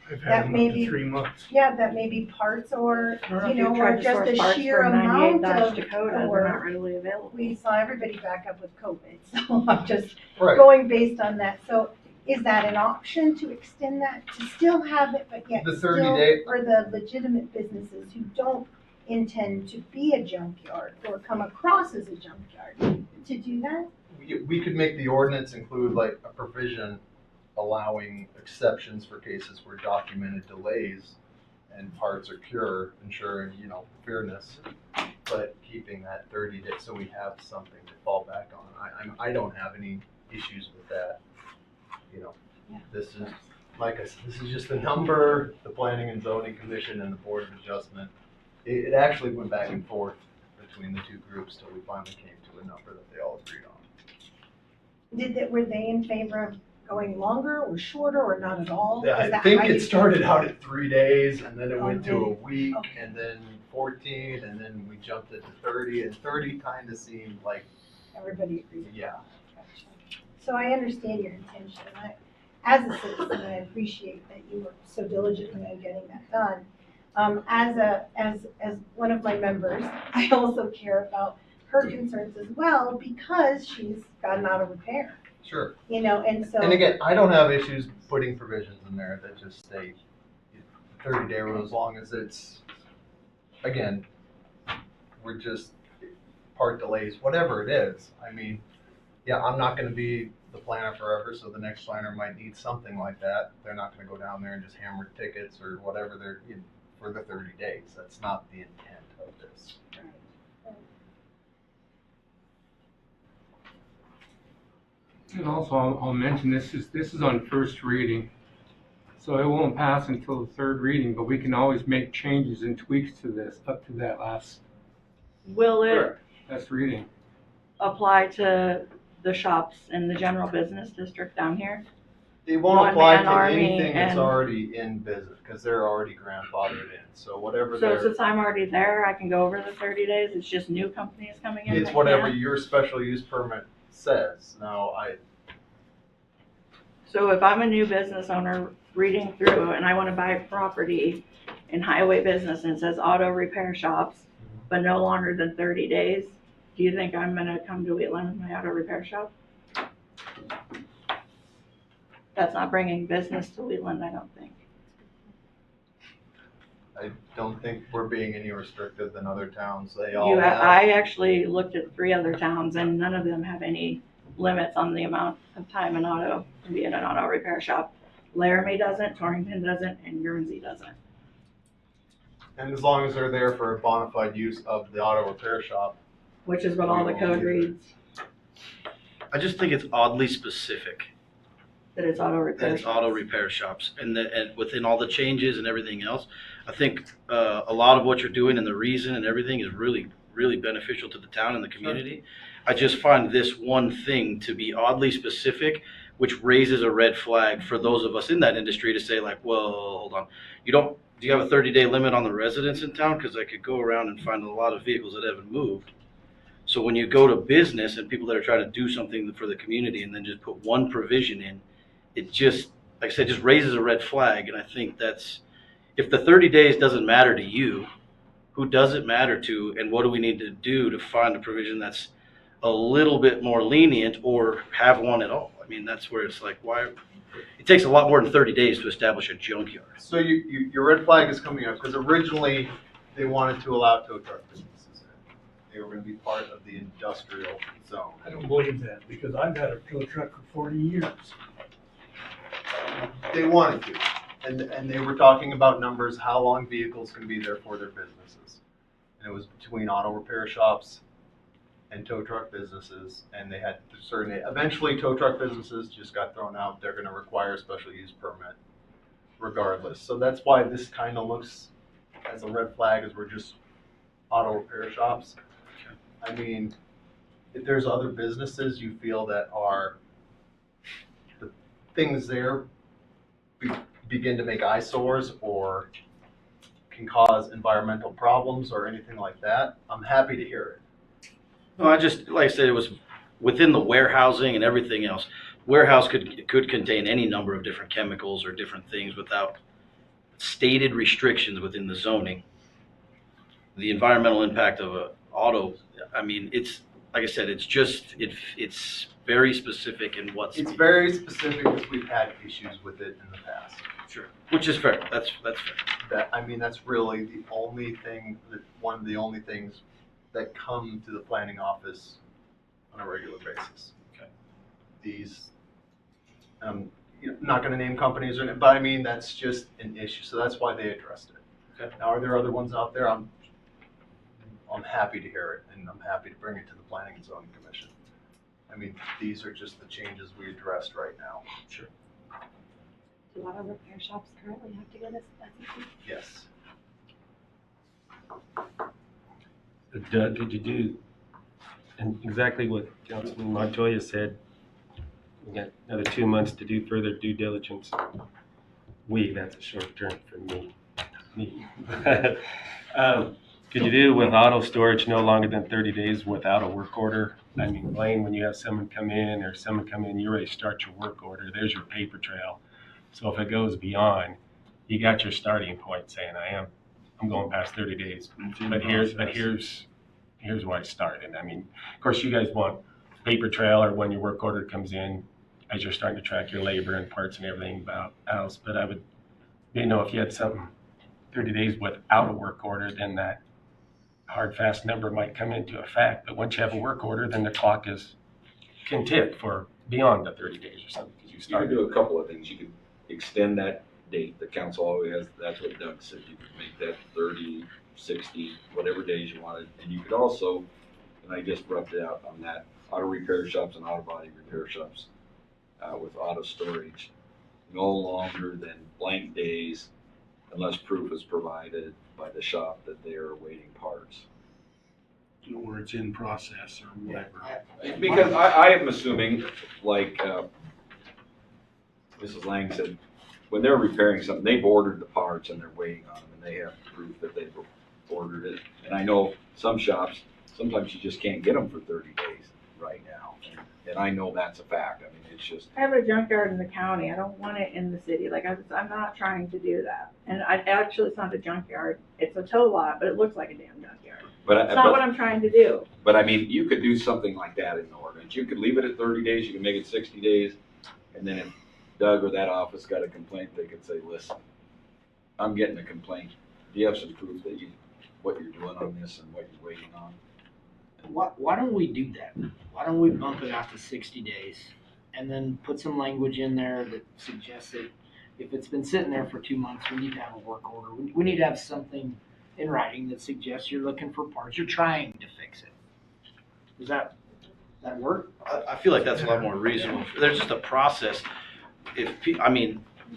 I've That had them may up be- to 3 months. Yeah, that may be parts or, Or if you know, you or tried to just source a parts sheer from amount 98 of, Dakota, they're not or readily available. we saw everybody back up with COVID, so I'm just Right. going based on that. So is that an option to extend that, to still have it, but yet The still 30-day for the legitimate businesses who don't intend to be a junkyard or come across as a junkyard, to do that? We could make the ordinance include like a provision allowing exceptions for cases where documented delays and parts are cured, ensuring, fairness, but keeping that 30 days so we have something to fall back on. I don't have any issues with that. This is, like I said, this is just a number, the Planning and Zoning Commission and the Board of Adjustment. It actually went back and forth between the two groups till we finally came to a number that they all agreed on. Were they in favor of going longer or shorter or not at all? Yeah, Is I that think how you- it started out at 3 days and then it went to a Okay. week Okay. and then 14 and then we jumped it to 30 and 30 kind of seemed like, Everybody agrees. yeah. So I understand your intention. As a citizen, I appreciate that you were so diligently in getting that done. As one of my members, I also care about her concerns as well because she's got an auto repair, Sure. and so. And again, I don't have issues putting provisions in there that just say 30-day rule as long as it's, again, we're just part delays, whatever it is. I mean, yeah, I'm not gonna be the planner forever, so the next planner might need something like that. They're not gonna go down there and just hammer tickets or whatever they're, for the 30 days. That's not the intent of this. And also, I'll mention this is on first reading, so it won't pass until the third reading, but we can always make changes and tweaks to this up to that last Will it, reading. apply to the shops in the general business district down here? It won't apply One-man to army anything that's and- already in business, because they're already grandfathered in, so whatever So they're, since I'm already there, I can go over the 30 days, it's just new companies coming in? it's that whatever can't? your special use permit says. Now, So if I'm a new business owner reading through and I wanna buy property in highway business and it says auto repair shops, but no longer than 30 days, do you think I'm gonna come to Wheatland with my auto repair shop? That's not bringing business to Wheatland, I don't think. I don't think we're being any restrictive than other towns. They You, all have. I actually looked at 3 other towns and none of them have any limits on the amount of time an auto can be in an auto repair shop. Laramie doesn't, Torrington doesn't, and Guernsey doesn't. And as long as they're there for a bona fide use of the auto repair shop. Which is what all the code reads, I just think it's oddly specific. that it's auto That repair it's shops. auto repair shops, and within all the changes and everything else, I think a lot of what you're doing and the reason and everything is really, really beneficial to the town and the community. I just find this one thing to be oddly specific, which raises a red flag for those of us in that industry to say like, well, hold on, do you have a 30-day limit on the residents in town? Because I could go around and find a lot of vehicles that haven't moved. So when you go to business and people that are trying to do something for the community and then just put one provision in, it just, like I said, just raises a red flag. And I think that's, if the 30 days doesn't matter to you, who does it matter to? And what do we need to do to find a provision that's a little bit more lenient or have one at all? I mean, that's where it's like, why? It takes a lot more than 30 days to establish a junkyard. So your red flag is coming up, because originally they wanted to allow tow truck businesses in. They were gonna be part of the industrial zone. I don't believe that, because I've had a tow truck for 40 years. They wanted to, and they were talking about numbers, how long vehicles can be there for their businesses. And it was between auto repair shops and tow truck businesses, and they had certain, eventually tow truck businesses just got thrown out. They're gonna require a special use permit regardless. So that's why this kind of looks as a red flag, as we're just auto repair shops. I mean, if there's other businesses you feel that are, the things there begin to make eyesores or can cause environmental problems or anything like that, I'm happy to hear it. No, I just, like I said, it was within the warehousing and everything else. Warehouse could contain any number of different chemicals or different things without stated restrictions within the zoning. The environmental impact of a auto, I mean, it's, like I said, it's just, it's very specific in what's. It's very specific, because we've had issues with it in the past. Sure. Which is fair, that's fair. I mean, that's really the only thing, one of the only things that come to the planning office on a regular basis. Okay. These, I'm not gonna name companies or, but I mean, that's just an issue, so that's why they addressed it. Okay. Now, are there other ones out there? I'm happy to hear it, and I'm happy to bring it to the Planning and Zoning Commission. I mean, these are just the changes we addressed right now. Sure. Do auto repair shops currently have to get a SEC? Yes. Doug, could you do, and exactly what Councilman Montoya said, we got another 2 months to do further due diligence. That's a short term for me. Could you do with auto storage no longer than 30 days without a work order? I mean, Blaine, when you have someone come in, you're ready to start your work order, there's your paper trail. So if it goes beyond, you got your starting point saying, I'm going past 30 days. But here's where I started. I mean, of course, you guys want paper trail or when your work order comes in as you're starting to track your labor and parts and everything else. But I would, if you had something 30 days without a work order, then that hard, fast number might come into effect. But once you have a work order, then the clock can tick for beyond the 30 days or something. You can do a couple of things. You could extend that date. The council always has, that's what Doug said. You could make that 30, 60, whatever days you wanted. And you could also, and I just rubbed it out on that, auto repair shops and auto body repair shops with auto storage, no longer than blank days unless proof is provided by the shop that they are awaiting parts. or it's in process or whatever. Because I am assuming, like, Mrs. Lang said, when they're repairing something, they've ordered the parts and they're waiting on them, and they have proof that they've ordered it. And I know some shops, sometimes you just can't get them for 30 days right now. And I know that's a fact. I mean, it's just. I have a junkyard in the county. I don't want it in the city. Like, I'm not trying to do that. And actually, it's not a junkyard. It's a tow lot, but it looks like a damn junkyard. It's not what I'm trying to do. But I mean, you could do something like that in the ordinance. You could leave it at 30 days, you can make it 60 days, and then if Doug or that office got a complaint, they could say, listen, I'm getting a complaint. Do you have some proof that what you're doing on this and what you're waiting on? Why don't we do that? Why don't we bump it out to 60 days and then put some language in there that suggests that if it's been sitting there for 2 months, we need to have a work order. We need to have something in writing that suggests you're looking for parts, you're trying to fix it. Does that work? I feel like that's a lot more reasonable. There's just a process.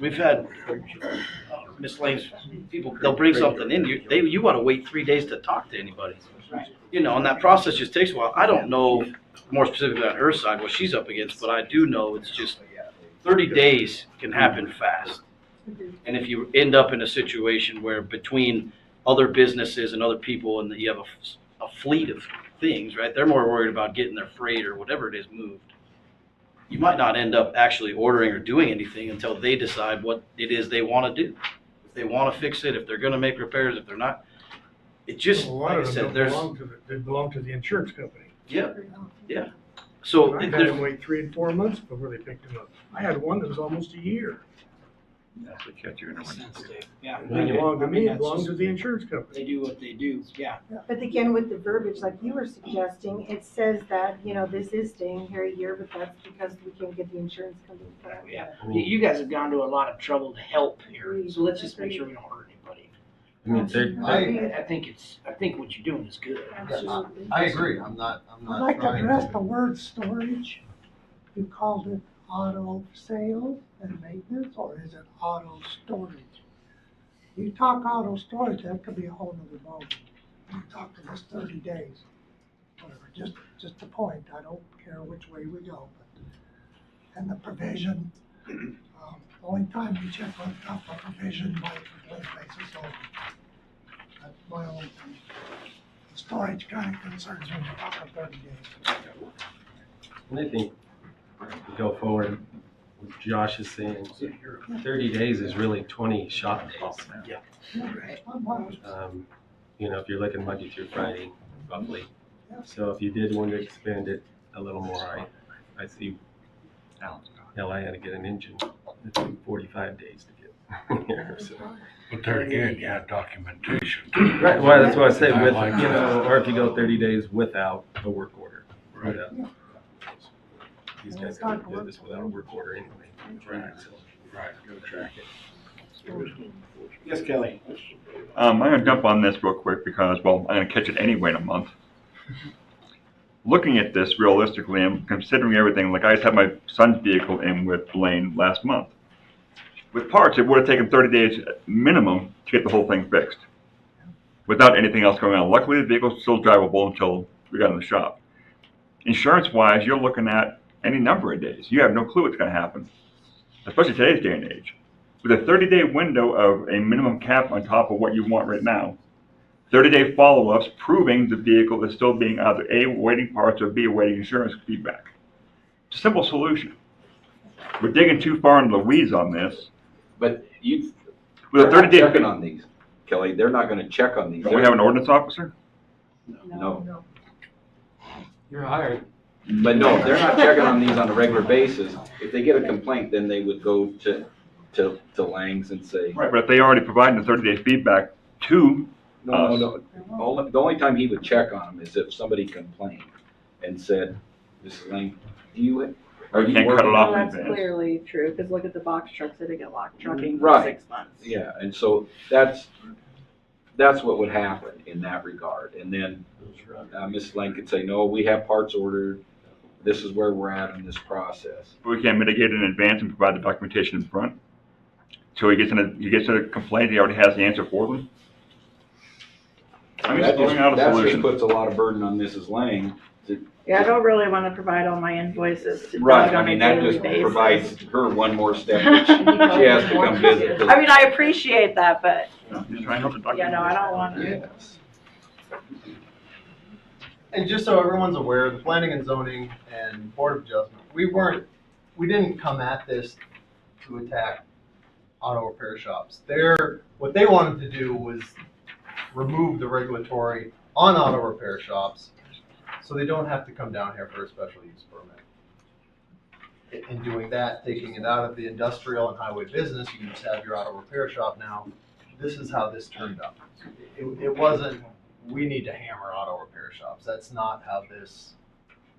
We've had Miss Lane's people, they'll bring something in, you want to wait 3 days to talk to anybody. Right. And that process just takes a while. I don't know more specifically on her side what she's up against, but I do know it's just 30 days can happen fast. And if you end up in a situation where between other businesses and other people and you have a fleet of things, right? They're more worried about getting their freight or whatever it is moved. You might not end up actually ordering or doing anything until they decide what it is they want to do. If they want to fix it, if they're going to make repairs, if they're not. It just, like I said, they belong to the insurance company. Yeah. So I had them wait 3 and 4 months before they picked them up. I had one that was almost a year. That's what catch you in a Yeah. It didn't belong to me, it that's belonged just- to the insurance company. They do what they do, yeah. But again, with the verbiage, like you were suggesting, it says that, this is staying here a year, but that's because we can't get the insurance company. Yeah, you guys have gone to a lot of trouble to help here, so let's just make sure we don't hurt anybody. I think what you're doing is good. I agree. I'm not I'd like to trying address the word storage. You called it auto sales and maintenance, or is it auto storage? You talk auto storage, that could be a whole nother ballgame. You talk to this 30 days, whatever, just a point. I don't care which way we go, but, and the provision, the only time you check on top of provision by complaint basis only. That's my only thing. The storage kind of concerns when you're talking 30 days. And I think to go forward, what Josh is saying, 30 days is really 20 shop days. Yeah. If you're looking Monday through Friday, roughly. So if you did want to expand it a little more, I see hell, I had to get an engine. It took 45 days to get here. So. But there again, you have documentation. Right, well, that's what I say, with, like or if you go 30 days without a work order. Right. These guys can't do this without a work order anyway. Right. Right, go track it. Yes, Kelly. I'm going to jump on this real quick because, I'm going to catch it anyway in a month. Looking at this realistically and considering everything, like I just had my son's vehicle in with Blaine last month. With parts, it would have taken 30 days minimum to get the whole thing fixed without anything else going on. Luckily, the vehicle's still drivable until we got in the shop. Insurance-wise, you're looking at any number of days. You have no clue what's going to happen, especially today's day and age. With a 30-day window of a minimum cap on top of what you want right now, 30-day follow-ups proving the vehicle is still being either A, awaiting parts, or B, awaiting insurance feedback. It's a simple solution. We're digging too far into the weeds on this. But with a 30-day checking on these, Kelly, they're not going to check on these. Don't we have an ordinance officer? No. You're hired. But no, they're not checking on these on a regular basis. If they get a complaint, then they would go to Lang's and say. Right, but if they already provided the 30-day feedback to No. The only time he would check on them is if somebody complained and said, Mrs. Lang, are you can't cut working it off on in That's advance. clearly true, because look at the box trucks that get locked trucking for Right. 6 months. Yeah, and so that's what would happen in that regard. And then Mrs. Lang could say, no, we have parts ordered. This is where we're at in this process. We can't mitigate it in advance and provide the documentation in front. So he gets a complaint, he already has the answer for them. I'm That just throwing out a just solution. puts a lot of burden on Mrs. Lang. Yeah, I don't really wanna provide all my invoices to Right, Doug I on a mean, that daily just basis. provides her one more step that she has to come visit. I mean, I appreciate that, but, Just trying to help the doctor. yeah, no, I don't wanna. Yes. And just so everyone's aware, the planning and zoning and board of adjustment, we didn't come at this to attack auto repair shops. What they wanted to do was remove the regulatory on auto repair shops, so they don't have to come down here for a special use permit. In doing that, taking it out of the industrial and highway business, you can just have your auto repair shop now. This is how this turned out. It wasn't, we need to hammer auto repair shops. That's not how this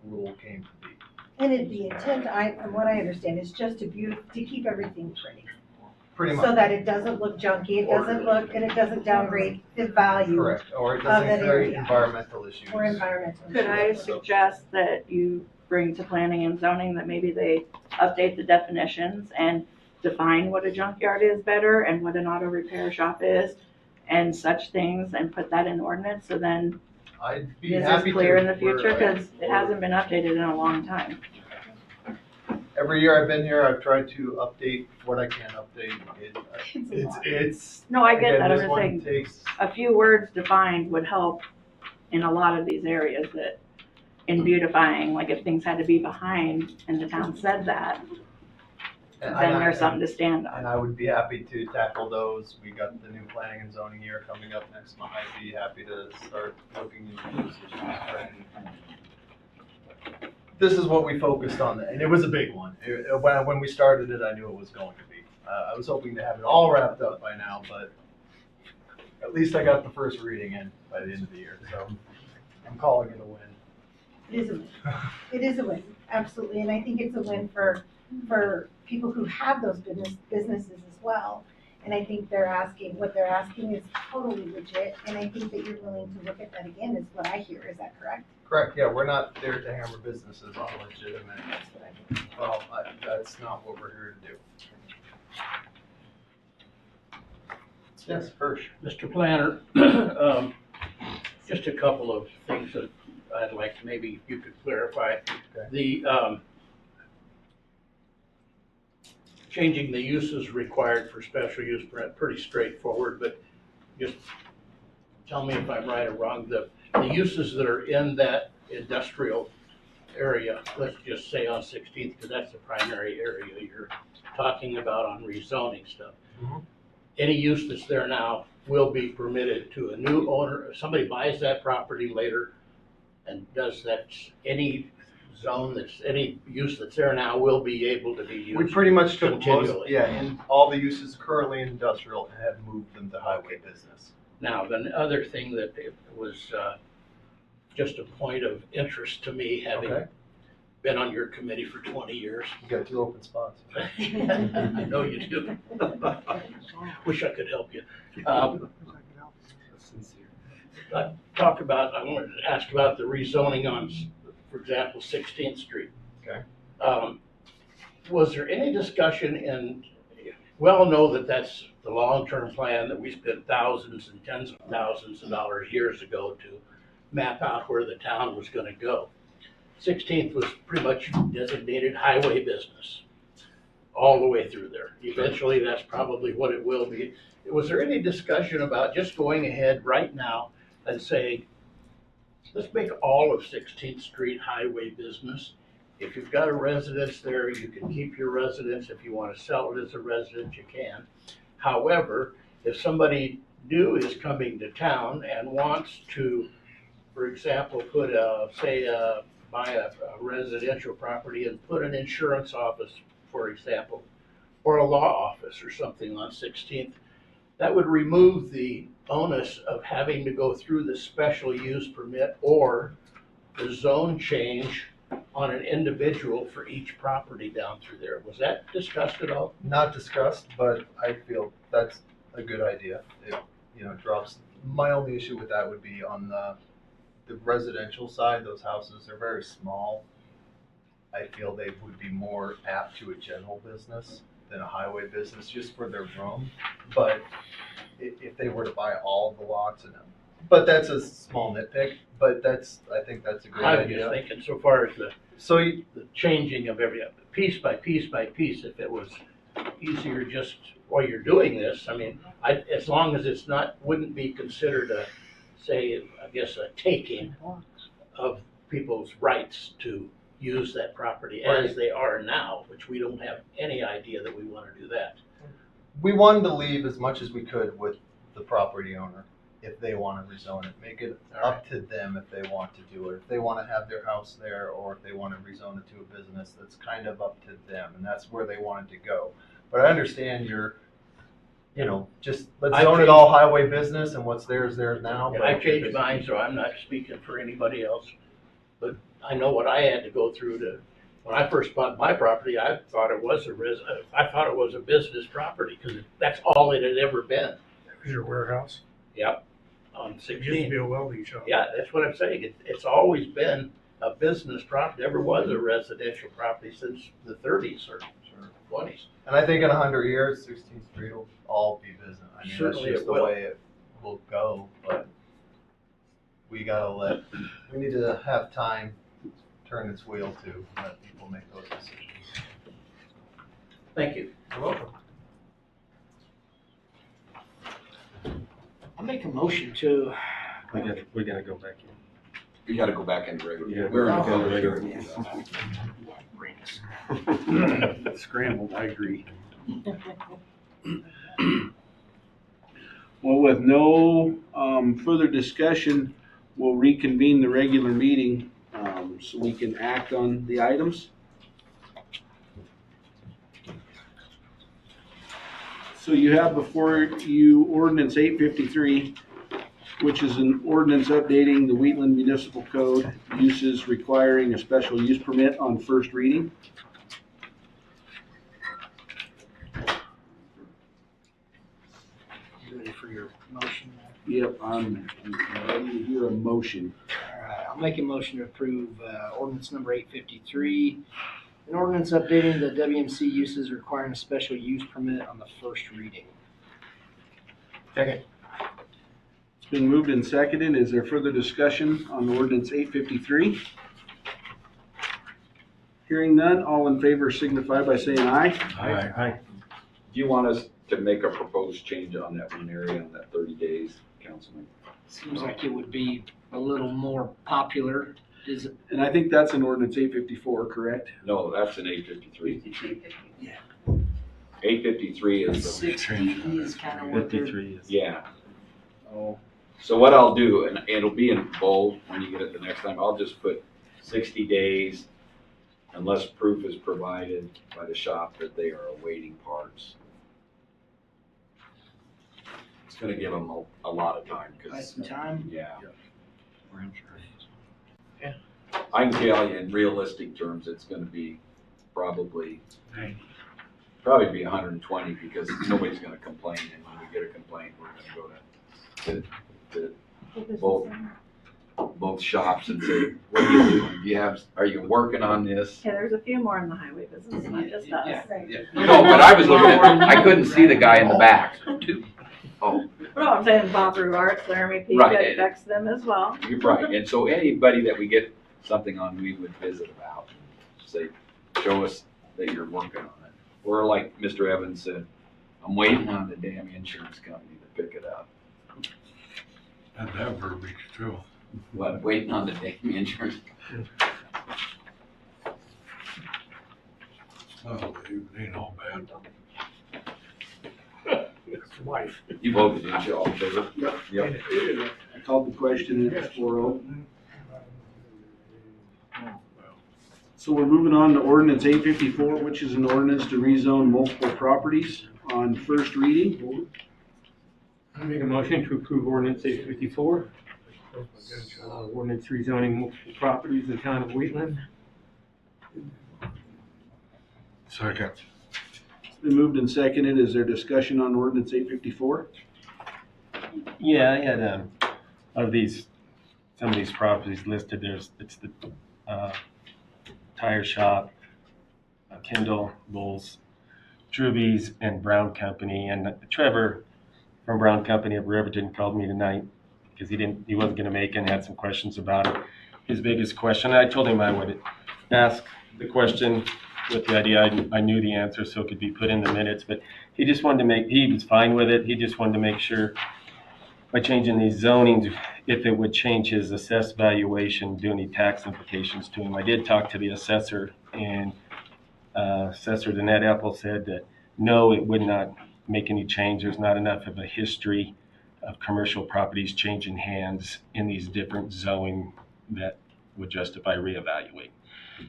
rule came to be. And the intent, from what I understand, is just to keep everything pretty. Pretty much. So that it doesn't look junky, it doesn't look, and it doesn't downgrade the value. Correct, or it of doesn't that create area. environmental issues. Or environmental. Could I suggest that you bring to planning and zoning that maybe they update the definitions and define what a junkyard is better and what an auto repair shop is and such things and put that in ordinance, so then I'd be this is happy to. clear in the future, We're- because it hasn't been updated in a long time. Every year I've been here, I've tried to update what I can update. It's. No, I get again, that, I'm this just one saying, takes- a few words defined would help in a lot of these areas that, in beautifying, like if things had to be behind and the town said that, and then I- there's something to stand on. And I would be happy to tackle those. We got the new planning and zoning year coming up next month. I'd be happy to start looking into those issues. This is what we focused on, and it was a big one. When we started it, I knew it was going to be. I was hoping to have it all wrapped up by now, but at least I got the first reading in by the end of the year, so I'm calling it a win. It is a win. It is a win, absolutely, and I think it's a win for people who have those businesses as well. And I think what they're asking is totally legit, and I think that you're willing to look at that again, is what I hear, is that correct? Correct, yeah, we're not there to hammer businesses on legitimate. Well, that's not what we're here to do. Yes, Hirsch. Mr. Planner, just a couple of things that I'd like to, maybe you could clarify. The, changing the uses required for special use permit, pretty straightforward, but just tell me if I'm right or wrong. The uses that are in that industrial area, let's just say on 16th, because that's the primary area you're talking about on rezoning stuff. Any use that's there now will be permitted to a new owner. If somebody buys that property later and does that, any use that's there now will be able to be used. We pretty much took most, continually. and all the uses currently in industrial and have moved them to highway business. Now, the other thing that it was just a point of interest to me, having been on your committee for 20 years. You got 2 open spots. I know you do. Wish I could help you. I wanted to ask about the rezoning on, for example, 16th Street. Okay. Was there any discussion we all know that that's the long-term plan that we spent thousands and tens of thousands of dollars years ago to map out where the town was going to go. 16th was pretty much designated highway business all the way through there. Eventually, that's probably what it will be. Was there any discussion about just going ahead right now and saying, let's make all of 16th Street highway business? If you've got a residence there, you can keep your residence. If you want to sell it as a residence, you can. However, if somebody new is coming to town and wants to, for example, buy a residential property and put an insurance office, for example, or a law office or something on 16th, that would remove the onus of having to go through the special use permit or the zone change on an individual for each property down through there. Was that discussed at all? Not discussed, but I feel that's a good idea. It, drops. My only issue with that would be on the residential side. Those houses are very small. I feel they would be more apt to a general business than a highway business, just for their room. But if they were to buy all of the lots and But that's a small nitpick, but I think that's a great I was just idea. thinking, so far as the So changing of every, piece by piece by piece, if it was easier just while you're doing this, I mean, as long as it's not, wouldn't be considered a, say, I guess, a taking of people's rights to use that property as Right. they are now, which we don't have any idea that we want to do that. we wanted to leave as much as we could with the property owner if they want to rezone it. Make it up to them if they want to do it. If they want to have their house there or if they want to rezone it to a business, that's kind of up to them. And that's where they wanted to go. But I understand just let's I zone it changed- all highway business and what's there is there now. And but I if changed it's- mine, so I'm not speaking for anybody else. But I know what I had to go through to, when I first bought my property, I thought it was a business property, because that's all it had ever been. Is your warehouse? Yep, on It used to 16. be a welding shop. Yeah, that's what I'm saying. It's always been a business property, never was a residential property since the 30s or 20s. And I think in 100 years, 16th Street will all be business. I mean, Certainly that's just it the will. way it will go, but we need to have time turn its wheel to let people make those decisions. Thank you. You're welcome. I'll make a motion to. We gotta go back in. You gotta go back in regular. Yeah. We're in a Oh, public sure. hearing. Scrambled, I agree. Well, with no further discussion, we'll reconvene the regular meeting so we can act on the items. So you have before you ordinance 853, which is an ordinance updating the Wheatland Municipal Code uses requiring a special use permit on first reading. You ready for your motion? Yep, I'm ready to hear a motion. All right, I'll make a motion to approve ordinance number 853. An ordinance updating the WMC uses requiring a special use permit on the first reading. Second. It's been moved and seconded. Is there further discussion on ordinance 853? Hearing none, all in favor signify by saying aye. Aye. Do you want us to make a proposed change on that one area, on that 30 days, Councilman? Seems like it would be a little more popular. Is it? And I think that's in ordinance 854, correct? No, that's an 853. Yeah. 853 is the, 60 is kind of what they're. 53 is. yeah. Oh. So what I'll do, and it'll be in bold when you get it the next time, I'll just put 60 days unless proof is provided by the shop that they are awaiting parts. It's gonna give them a lot of time, Buy because, some time. yeah. Yeah. I can tell you in realistic terms, it's gonna be probably be 120, because nobody's gonna complain, and when we get a complaint, we're gonna go to both shops and say, what are you doing? Are you working on this? Okay, there's a few more in the highway business, not just us. No, but I was looking at, I couldn't see the guy in the back. Oh, No, I'm saying Bathroom Arts, Laramie Peak, Right. that affects them as well. you're right, and so anybody that we get something on, we would visit about, say, show us that you're working on it. Or like Mr. Evans said, I'm waiting on the damn insurance company to pick it up. And that verbiage too. What, waiting on the damn insurance? Oh, it ain't all bad. Wife. You voted, didn't you, all in favor? Yep. Yep. I called the question and it's 4-0. So we're moving on to ordinance 854, which is an ordinance to rezone multiple properties on first reading. I make a motion to approve ordinance 854. Ordinance rezoning multiple properties in the town of Wheatland. Second. It's been moved and seconded. Is there discussion on ordinance 854? Yeah, I had, some of these properties listed, it's the, tire shop, Kendall, Bulls, Truby's, and Brown Company, and Trevor from Brown Company of Riverton called me tonight because he wasn't gonna make it and had some questions about it. His biggest question, I told him I would ask the question with the idea I knew the answer so it could be put in the minutes, but he just wanted to he was fine with it. He just wanted to make sure by changing these zonings, if it would change his assessed valuation, do any tax implications to him. I did talk to the assessor, and Assessor Danette Apple said that no, it would not make any change. There's not enough of a history of commercial properties changing hands in these different zoning that would justify reevaluating.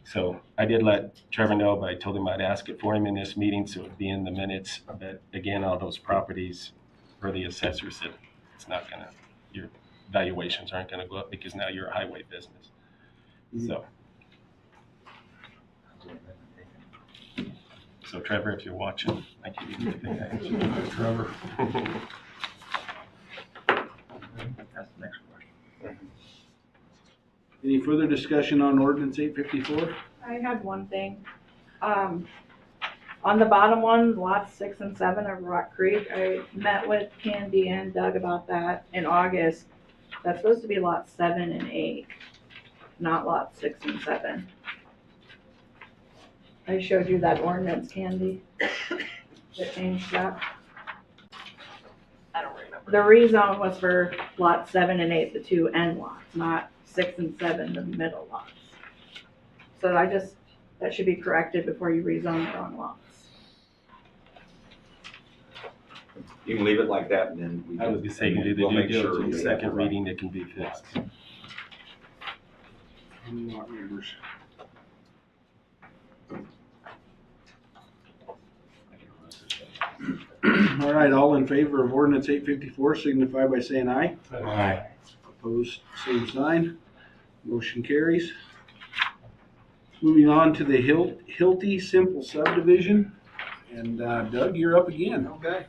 So I did let Trevor know, but I told him I'd ask it for him in this meeting so it'd be in the minutes. But again, all those properties, where the assessor said it's not gonna, your valuations aren't gonna go up because now you're a highway business. So Trevor, if you're watching, I give you the Trevor. That's the next question. Any further discussion on ordinance 854? I had one thing. On the bottom one, lots 6 and 7 of Rock Creek, I met with Candy and Doug about that in August. That's supposed to be lots 7 and 8, not lots 6 and 7. I showed you that ordinance, Candy, that changed that. I don't remember. The rezone was for lots 7 and 8, the two end lots, not 6 and 7, the middle lots. So that should be corrected before you rezone the wrong lots. You can leave it like that and then we I was just saying, do the we'll due make sure diligence, we second have it right. reading, it can be fixed. Lot numbers. All right, all in favor of ordinance 854 signify by saying aye. Aye. Opposed, same sign. Motion carries. Moving on to the Hilty Simple Subdivision. And Doug, you're up again. Okay.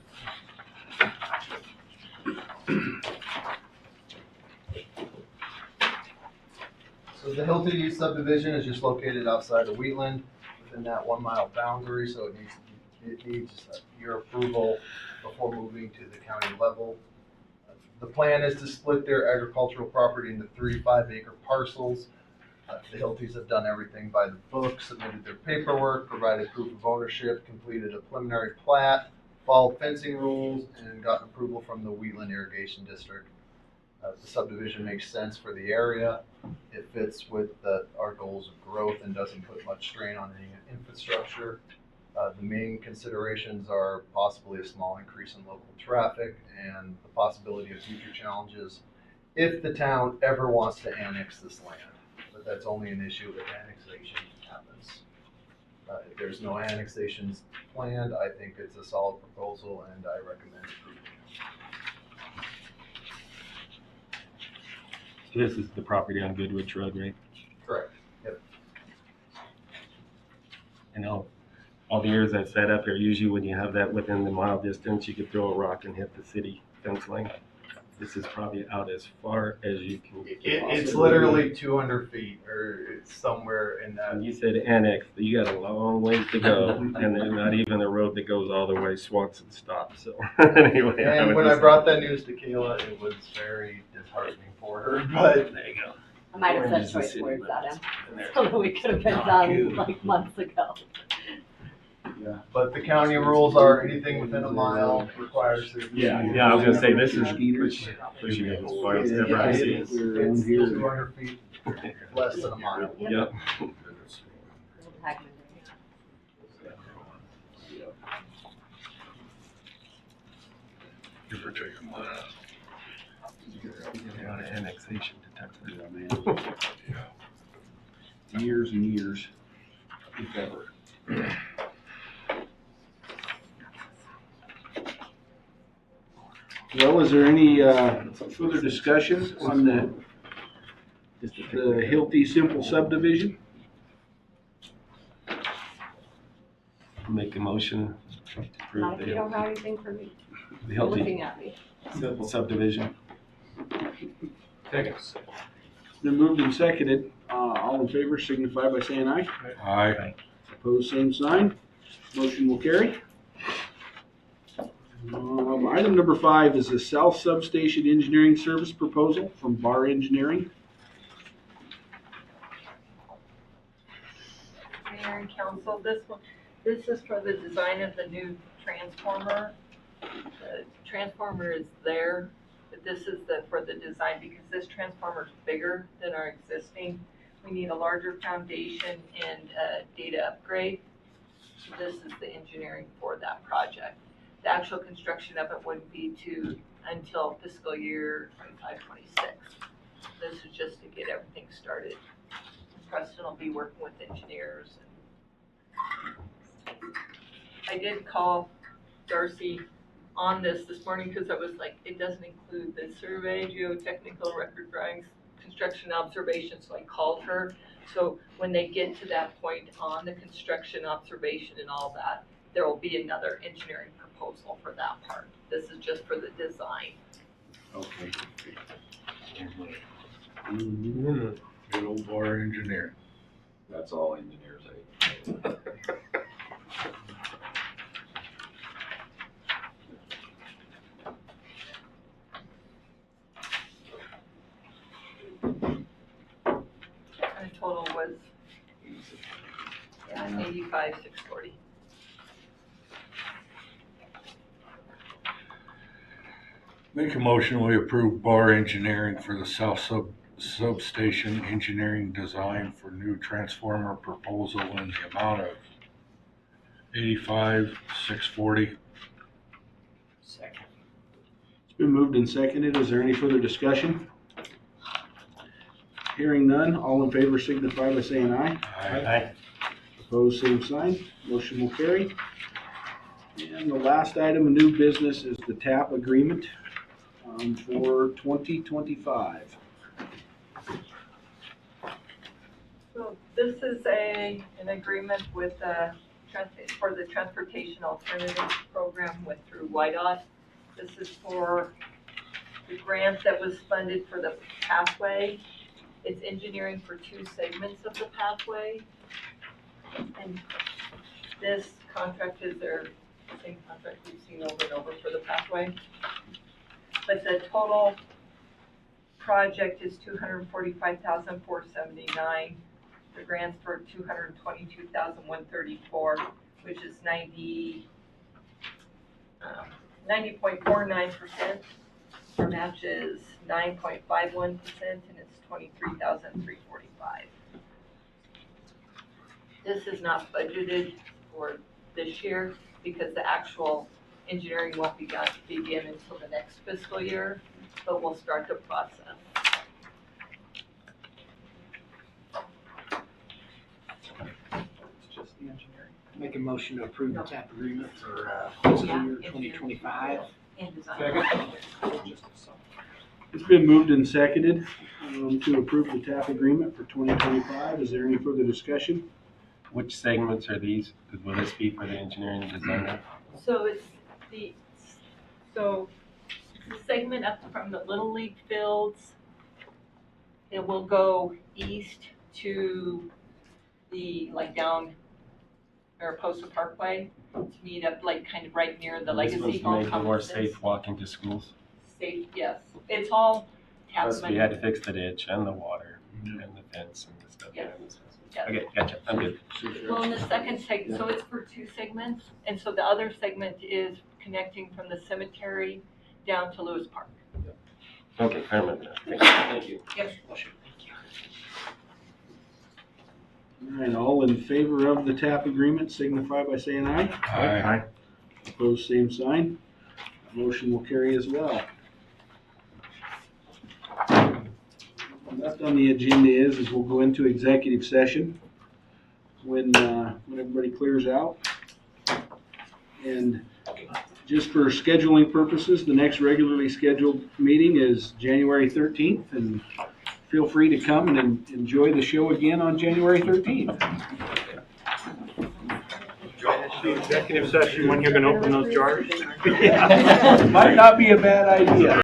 So the Hilty subdivision is just located outside of Wheatland, within that 1 mile boundary, so it needs your approval before moving to the county level. The plan is to split their agricultural property into 3 5-acre parcels. The Hiltys have done everything by the book, submitted their paperwork, provided proof of ownership, completed a preliminary plat, followed fencing rules, and got approval from the Wheatland Irrigation District. The subdivision makes sense for the area. It fits with our goals of growth and doesn't put much strain on any infrastructure. The main considerations are possibly a small increase in local traffic and the possibility of future challenges if the town ever wants to annex this land. But that's only an issue if annexation happens. If there's no annexations planned, I think it's a solid proposal and I recommend approving it. This is the property on Goodrich Road, right? Correct. Yep. And all the areas I've set up here, usually when you have that within the mile distance, you could throw a rock and hit the city fence line. This is probably out as far as you can. It's literally 200 feet, or it's somewhere in that. And you said annex, you got a long ways to go, and there's not even a road that goes all the way Swanson stops. So anyway, And when I brought that news to Kayla, it was very disheartening for her. But there you go. I might have said choice words at him, so that we could have been done like months ago. yeah, but the county rules are anything within a mile requires. Yeah, I was gonna say this is pushing it as far as ever I see. It's 200 feet, less than a mile. Yep. You're taking that. A lot of annexation to Texas. Years and years, if ever. Well, is there any further discussion on the Hilty Simple Subdivision? Make a motion to approve Not if you don't have anything for me. the You're Hilty looking at me. Simple Subdivision. Second. Been moved and seconded. All in favor signify by saying aye. Aye. Opposed, same sign. Motion will carry. Item number 5 is a South Substation Engineering Service proposal from Bar Engineering. Mayor and council, this is for the design of the new transformer. The transformer is there, but this is for the design because this transformer is bigger than our existing. We need a larger foundation and data upgrade. So this is the engineering for that project. The actual construction of it wouldn't be until fiscal year 25-26. This is just to get everything started. Preston will be working with engineers. I did call Darcy on this morning because I was like, it doesn't include the survey, geotechnical record drawings, construction observation, so I called her. So when they get to that point on the construction observation and all that, there will be another engineering proposal for that part. This is just for the design. Okay. Good old Bar Engineer. That's all engineers hate. And the total was 85,640. Make a motion, we approve Bar Engineering for the South Substation Engineering Design for new transformer proposal in the amount of $85,640. Second. It's been moved and seconded. Is there any further discussion? Hearing none, all in favor signify by saying aye. Aye. Opposed, same sign. Motion will carry. And the last item of new business is the TAP agreement for 2025. So this is an agreement with for the Transportation Alternatives Program through YDOT. This is for the grant that was funded for the pathway. It's engineering for 2 segments of the pathway. And this contract is their same contract we've seen over and over for the pathway. But the total project is $245,479. The grants for $222,134, which is 90.49%. Our match is 9.51%, and it's $23,345. This is not budgeted for this year because the actual engineering won't begin until the next fiscal year, but we'll start the process. Make a motion to approve the TAP agreement for fiscal year 2025. And design. It's been moved and seconded to approve the TAP agreement for 2025. Is there any further discussion? Which segments are these? Will this be for the engineering and design? So it's the segment up from the Little League fields. It will go east to the down Mariposa Parkway to meet up kind of right near the Legacy Home. Home Make it more Conferences. safe walking to schools. Safe, yes. It's all TAP Plus, money. we had to fix the ditch and the water and the fence and the stuff. Yes. Yes. Okay, gotcha. I'm good. Well, in the second segment, so it's for 2 segments, and so the other segment is connecting from the cemetery down to Lewis Park. Okay, I remember that. Thank you. Yes. All right, all in favor of the TAP agreement signify by saying aye. Aye. Opposed, same sign. Motion will carry as well. Left on the agenda is we'll go into executive session when everybody clears out. And just for scheduling purposes, the next regularly scheduled meeting is January 13th, and feel free to come and enjoy the show again on January 13th. The executive session when you're gonna open those jars? Might not be a bad idea.